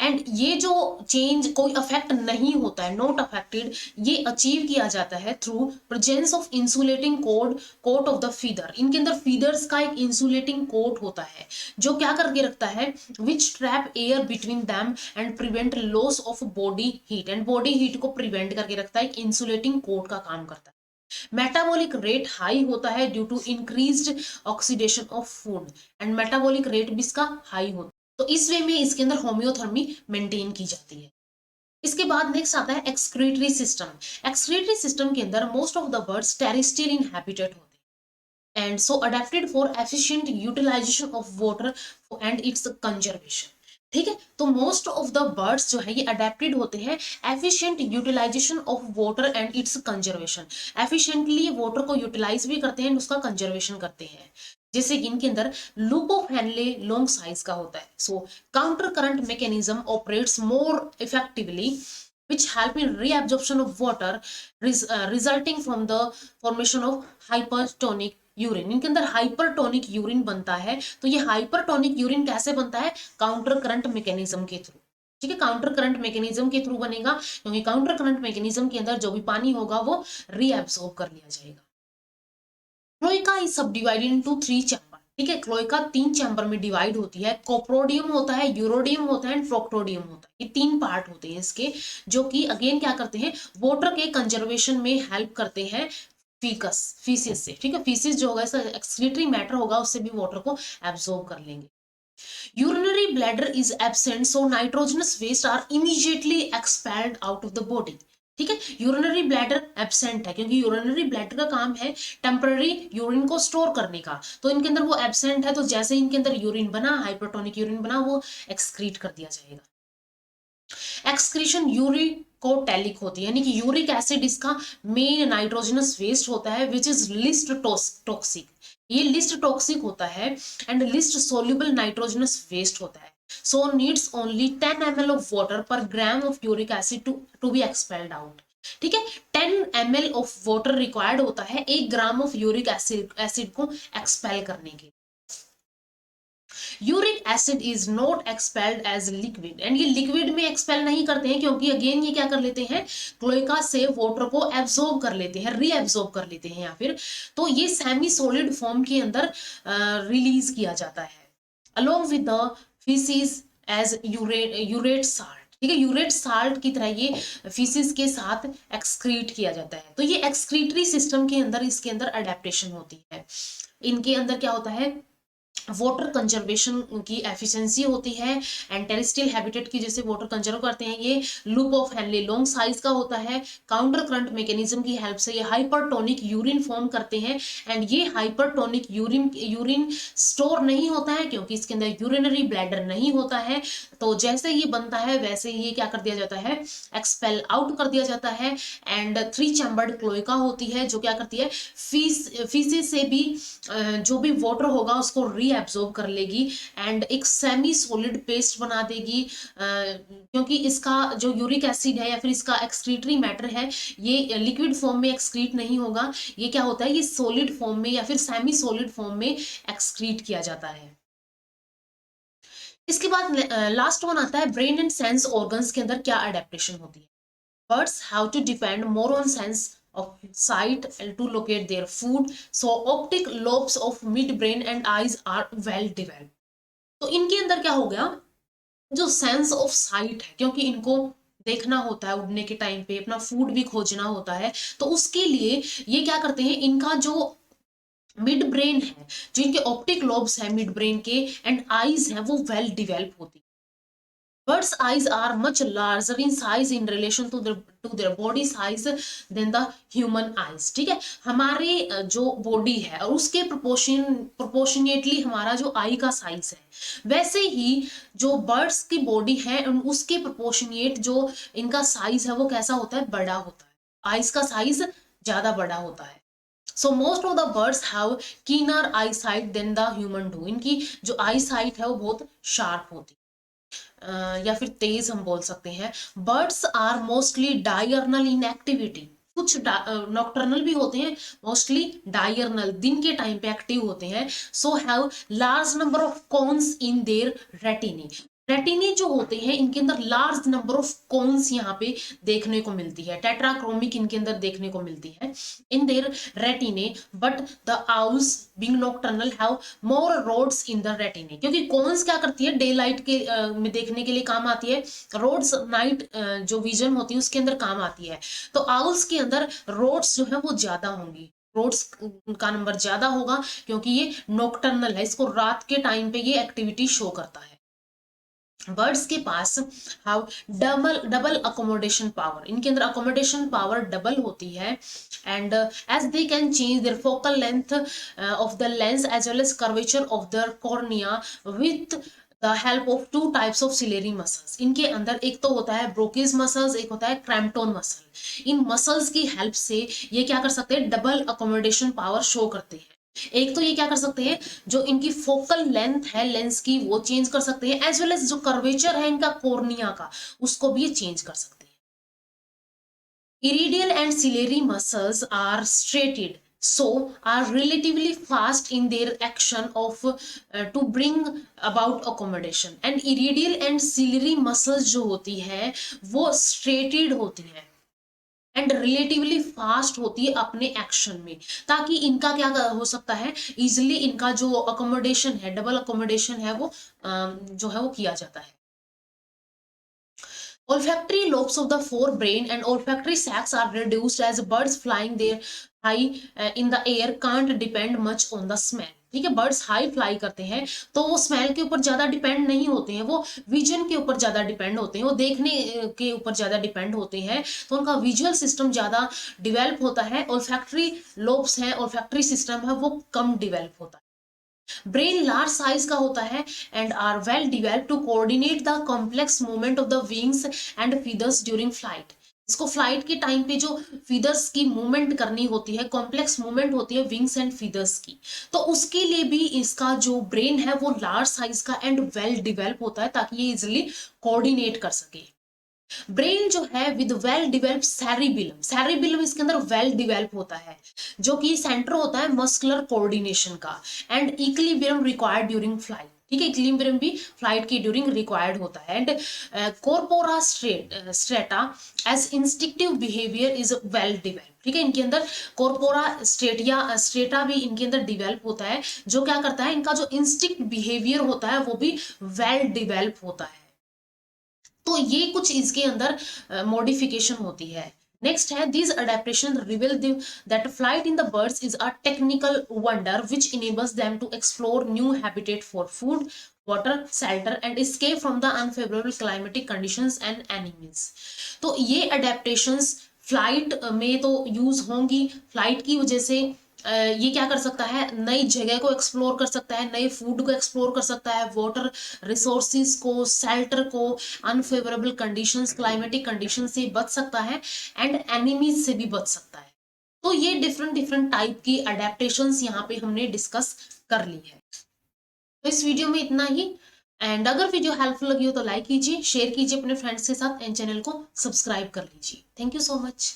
एंड ये जो चेंज कोई अफेक्ट नहीं होता है, नॉट अफेक्टेड, ये अचीव किया जाता है through presence of insulating coat of the feather. इनके अंदर फीदर्स का एक इंसुलेटिंग कोट होता है जो क्या करके रखता है, which trap air between them and prevent loss of body heat. And body heat को प्रिवेंट करके रखता है, एक इंसुलेटिंग कोट का काम करता है। मेटाबॉलिक रेट हाई होता है due to increased oxidation of food. And metabolic rate भी इसका हाई होता है। तो इस वे में इसके अंदर होम्योथर्मी मेंटेन की जाती है। इसके बाद नेक्स्ट आता है एक्सक्रीटरी सिस्टम। एक्सक्रीटरी सिस्टम के अंदर most of the birds terrestrial in habitat होते हैं and so adapted for efficient utilization of water and its conservation. ठीक है, तो मोस्ट ऑफ द बर्ड्स जो है ये अडेप्टेड होते हैं efficient utilization of water and its conservation. Efficiently water को यूटिलाइज भी करते हैं, उसका कंजर्वेशन करते हैं। जैसे कि इनके अंदर loop of Henle long size का होता है। So counter current mechanism operates more effectively which help in reabsorption of water resulting from the formation of hypertonic urine. इनके अंदर हाइपरटोनिक यूरिन बनता है। तो ये हाइपरटोनिक यूरिन कैसे बनता है, काउंटर करंट मैकेनिज्म के थ्रू। ठीक है, काउंटर करंट मैकेनिज्म के थ्रू बनेगा, क्योंकि काउंटर करंट मैकेनिज्म के अंदर जो भी पानी होगा वो रीएब्सॉर्ब कर लिया जाएगा। क्लोएका इज सब डिवाइडेड इनटू 3 चैम्बर। ठीक है, क्लोएका 3 चैम्बर में डिवाइड होती है। कोप्रोडियम होता है, यूरोडियम होता है एंड प्रोक्टोडियम होता है। ये 3 पार्ट होते हैं इसके, जो कि अगेन क्या करते हैं, वाटर के कंजर्वेशन में हेल्प करते हैं फीसिस से। ठीक है, फीसिस जो होगा इसका एक्सक्रीटरी मैटर होगा, उससे भी वाटर को एब्जॉर्ब कर लेंगे। Urinary bladder is absent so nitrogenous waste are immediately expelled out of the body. ठीक है, यूरिनरी ब्लैडर एब्सेंट है, क्योंकि यूरिनरी ब्लैडर का काम है टेम्पररी यूरिन को स्टोर करने का। तो इनके अंदर वो एब्सेंट है, तो जैसे इनके अंदर यूरिन बना, हाइपरटोनिक यूरिन बना, वो एक्सक्रीट कर दिया जाएगा। एक्सक्रीशन यूरिकोटैलिक होती है, यानी कि यूरिक एसिड इसका मेन नाइट्रोजनस वेस्ट होता है, विच इज लिस्ट टॉक्सिक। ये लिस्ट टॉक्सिक होता है and least soluble nitrogenous waste होता है। So needs only 10 ml of water per gram of uric acid to be expelled out। ठीक है, 10 ml of water required होता है 1 ग्राम ऑफ यूरिक एसिड को एक्सपेल करने के। Uric acid is not expelled as liquid. And ये liquid में expel नहीं करते हैं, क्योंकि अगेन ये क्या कर लेते हैं, क्लोएका से वाटर को एब्जॉर्ब कर लेते हैं, रीएब्जॉर्ब कर लेते हैं, या फिर तो ये सेमी सॉलिड फॉर्म के अंदर रिलीज किया जाता है along with the faeces as urate salt. ठीक है, यूरेट साल्ट की तरह ये फीसिस के साथ एक्सक्रीट किया जाता है। तो ये एक्सक्रीटरी सिस्टम के अंदर इसके अंदर अडेप्टेशन होती है। इनके अंदर क्या होता है, वाटर कंजर्वेशन की एफिशिएंसी होती है एंड टेरेस्ट्रियल हैबिटेट की जैसे वाटर कंजर्व करते हैं। ये loop of Henle long size का होता है। काउंटर करंट मैकेनिज्म की हेल्प से ये हाइपरटोनिक यूरिन फॉर्म करते हैं एंड ये हाइपरटोनिक यूरिन स्टोर नहीं होता है, क्योंकि इसके अंदर यूरिनरी ब्लैडर नहीं होता है। तो जैसे ये बनता है वैसे ही क्या कर दिया जाता है, एक्सपेल आउट कर दिया जाता है। एंड 3 चैम्बर्ड क्लोएका होती है जो क्या करती है, फीसिस से भी जो भी वाटर होगा उसको रीएब्सॉर्ब कर लेगी एंड एक सेमी सॉलिड पेस्ट बना देगी। क्योंकि इसका जो यूरिक एसिड है या फिर इसका एक्सक्रीटरी मैटर है, ये लिक्विड फॉर्म में एक्सक्रीट नहीं होगा, ये क्या होता है, ये सॉलिड फॉर्म में या फिर सेमी सॉलिड फॉर्म में एक्सक्रीट किया जाता है। इसके बाद लास्ट वन आता है ब्रेन एंड सेंस ऑर्गन्स के अंदर क्या अडेप्टेशन होती है। Birds have to depend more on sense of sight to locate their food, so optic lobes of midbrain and eyes are well developed। तो इनके अंदर क्या हो गया, जो सेंस ऑफ साइट है, क्योंकि इनको देखना होता है उड़ने के टाइम पे, अपना फूड भी खोजना होता है, तो उसके लिए ये क्या करते हैं, इनका जो मिड ब्रेन है, जो इनके ऑप्टिक लोब्स है मिड ब्रेन के एंड आईज है, वो वेल डिवेल्प होती है। Birds' eyes are much larger in size in relation to their body size than the human eyes। ठीक है, हमारे जो बॉडी है और उसके प्रोपोर्शनेटली हमारा जो आई का साइज है, वैसे ही जो बर्ड्स की बॉडी है उसके प्रोपोर्शनेट जो इनका साइज है वो कैसा होता है, बड़ा होता है, आईज का साइज ज्यादा बड़ा होता है। So most of the birds have keener eyesight than the human do. इनकी जो आई साइट है वो बहुत शार्प होती है, या फिर तेज हम बोल सकते हैं। Birds are mostly diurnal in activity, कुछ नॉक्टर्नल भी होते हैं, मोस्टली डायर्नल दिन के टाइम पे एक्टिव होते हैं। So have large number of cones in their retinae. Retinae जो होते हैं इनके अंदर लार्ज नंबर ऑफ कॉन्स यहाँ पे देखने को मिलती है, टेट्राक्रोमिक इनके अंदर देखने को मिलती है in their retinae. But the owls being nocturnal have more rods in the retinae, क्योंकि कॉन्स क्या करती है, डे लाइट के में देखने के लिए काम आती है, रोड्स नाइट जो विजन होती है उसके अंदर काम आती है। तो आउल्स के अंदर रोड्स जो है वो ज्यादा होंगी, रोड्स का नंबर ज्यादा होगा, क्योंकि ये नॉक्टर्नल है, इसको रात के टाइम पे ये एक्टिविटी शो करता है। बर्ड्स के पास how double double accommodation power, इनके अंदर अकोमोडेशन पावर डबल होती है। And as they can change their focal length of the lens as well as curvature of the cornea with the help of two types of ciliary muscles. इनके अंदर एक तो होता है ब्रोकेज मसल्स, एक होता है क्रैम्पटन मसल। इन मसल्स की हेल्प से ये क्या कर सकते हैं, डबल अकोमोडेशन पावर शो करते हैं। एक तो ये क्या कर सकते हैं, जो इनकी फोकल लेंथ है लेंस की वो चेंज कर सकते हैं, एज वेल एज जो कर्वेचर है इनका कॉर्निया का उसको भी ये चेंज कर सकते हैं। Iridial and ciliary muscles are striated, so are relatively fast in their action of to bring about accommodation। and iridial and ciliary muscles जो होती है वो straighted होती है एंड रिलेटिवली फास्ट होती है अपने एक्शन में, ताकि इनका क्या हो सकता है, इजिली इनका जो अकोमोडेशन है, डबल अकोमोडेशन है वो जो है वो किया जाता है। Olfactory lobes of the forebrain and olfactory sacs are reduced as birds flying their high in the air can't depend much on the smell। ठीक है, बर्ड्स हाई फ्लाई करते हैं तो वो स्मेल के ऊपर ज्यादा डिपेंड नहीं होते हैं, वो विजन के ऊपर ज्यादा डिपेंड होते हैं, वो देखने के ऊपर ज्यादा डिपेंड होते हैं, तो उनका विजुअल सिस्टम ज्यादा डिवेल्प होता है। ओल्फैक्टरी लोब्स हैं, ओल्फैक्टरी सिस्टम है वो कम डिवेल्प होता है। ब्रेन लार्ज साइज का होता है and are well develop to coordinate the complex movement of the wings and feathers during flight. इसको फ्लाइट के टाइम पे जो फीदर्स की मूवमेंट करनी होती है, कॉम्प्लेक्स मूवमेंट होती है विंग्स एंड फीदर्स की, तो उसके लिए भी इसका जो ब्रेन है वो लार्ज साइज का एंड वेल डिवेल्प होता है, ताकि ये इजिली कोऑर्डिनेट कर सके। ब्रेन जो है विद वेल डिवेल्प सेरिबिलम, सेरिबिलम इसके अंदर वेल डिवेल्प होता है, जो कि सेंटर होता है मस्कुलर कोऑर्डिनेशन का, and equilibrium required during flight. ठीक है, इक्विलिब्रियम भी फ्लाइट की ड्यूरिंग रिक्वायर्ड होता है। And corpora striata as instinctive behaviour is well develop. ठीक है, इनके अंदर कॉर्पोरा स्ट्रेटा भी इनके अंदर डिवेल्प होता है, जो क्या करता है, इनका जो इंस्टिंक्ट बिहेवियर होता है वो भी वेल डिवेल्प होता है। तो ये कुछ इसके अंदर मॉडिफिकेशन होती है। नेक्स्ट है these adaptations reveal that flight in the birds is a technical wonder which enables them to explore new habitat for food, water, shelter and escape from the unfavorable climatic conditions and enemies। तो ये adaptations flight में तो use होंगी, flight की वजह से ये क्या कर सकता है, नई जगह को एक्सप्लोर कर सकता है, नए फूड को एक्सप्लोर कर सकता है, वाटर रिसोर्सिस को, शेल्टर को, अनफेवरेबल कंडीशंस, क्लाइमेटिक कंडीशन से बच सकता है एंड एनिमीज से भी बच सकता है। तो ये डिफरेंट डिफरेंट टाइप की अडेप्टेशंस यहाँ पे हमने डिस्कस कर ली है। तो इस वीडियो में इतना ही, एंड अगर वीडियो हेल्पफुल लगी हो तो लाइक कीजिए, शेयर कीजिए अपने फ्रेंड्स के साथ एंड चैनल को सब्सक्राइब कर लीजिए। Thank you so much.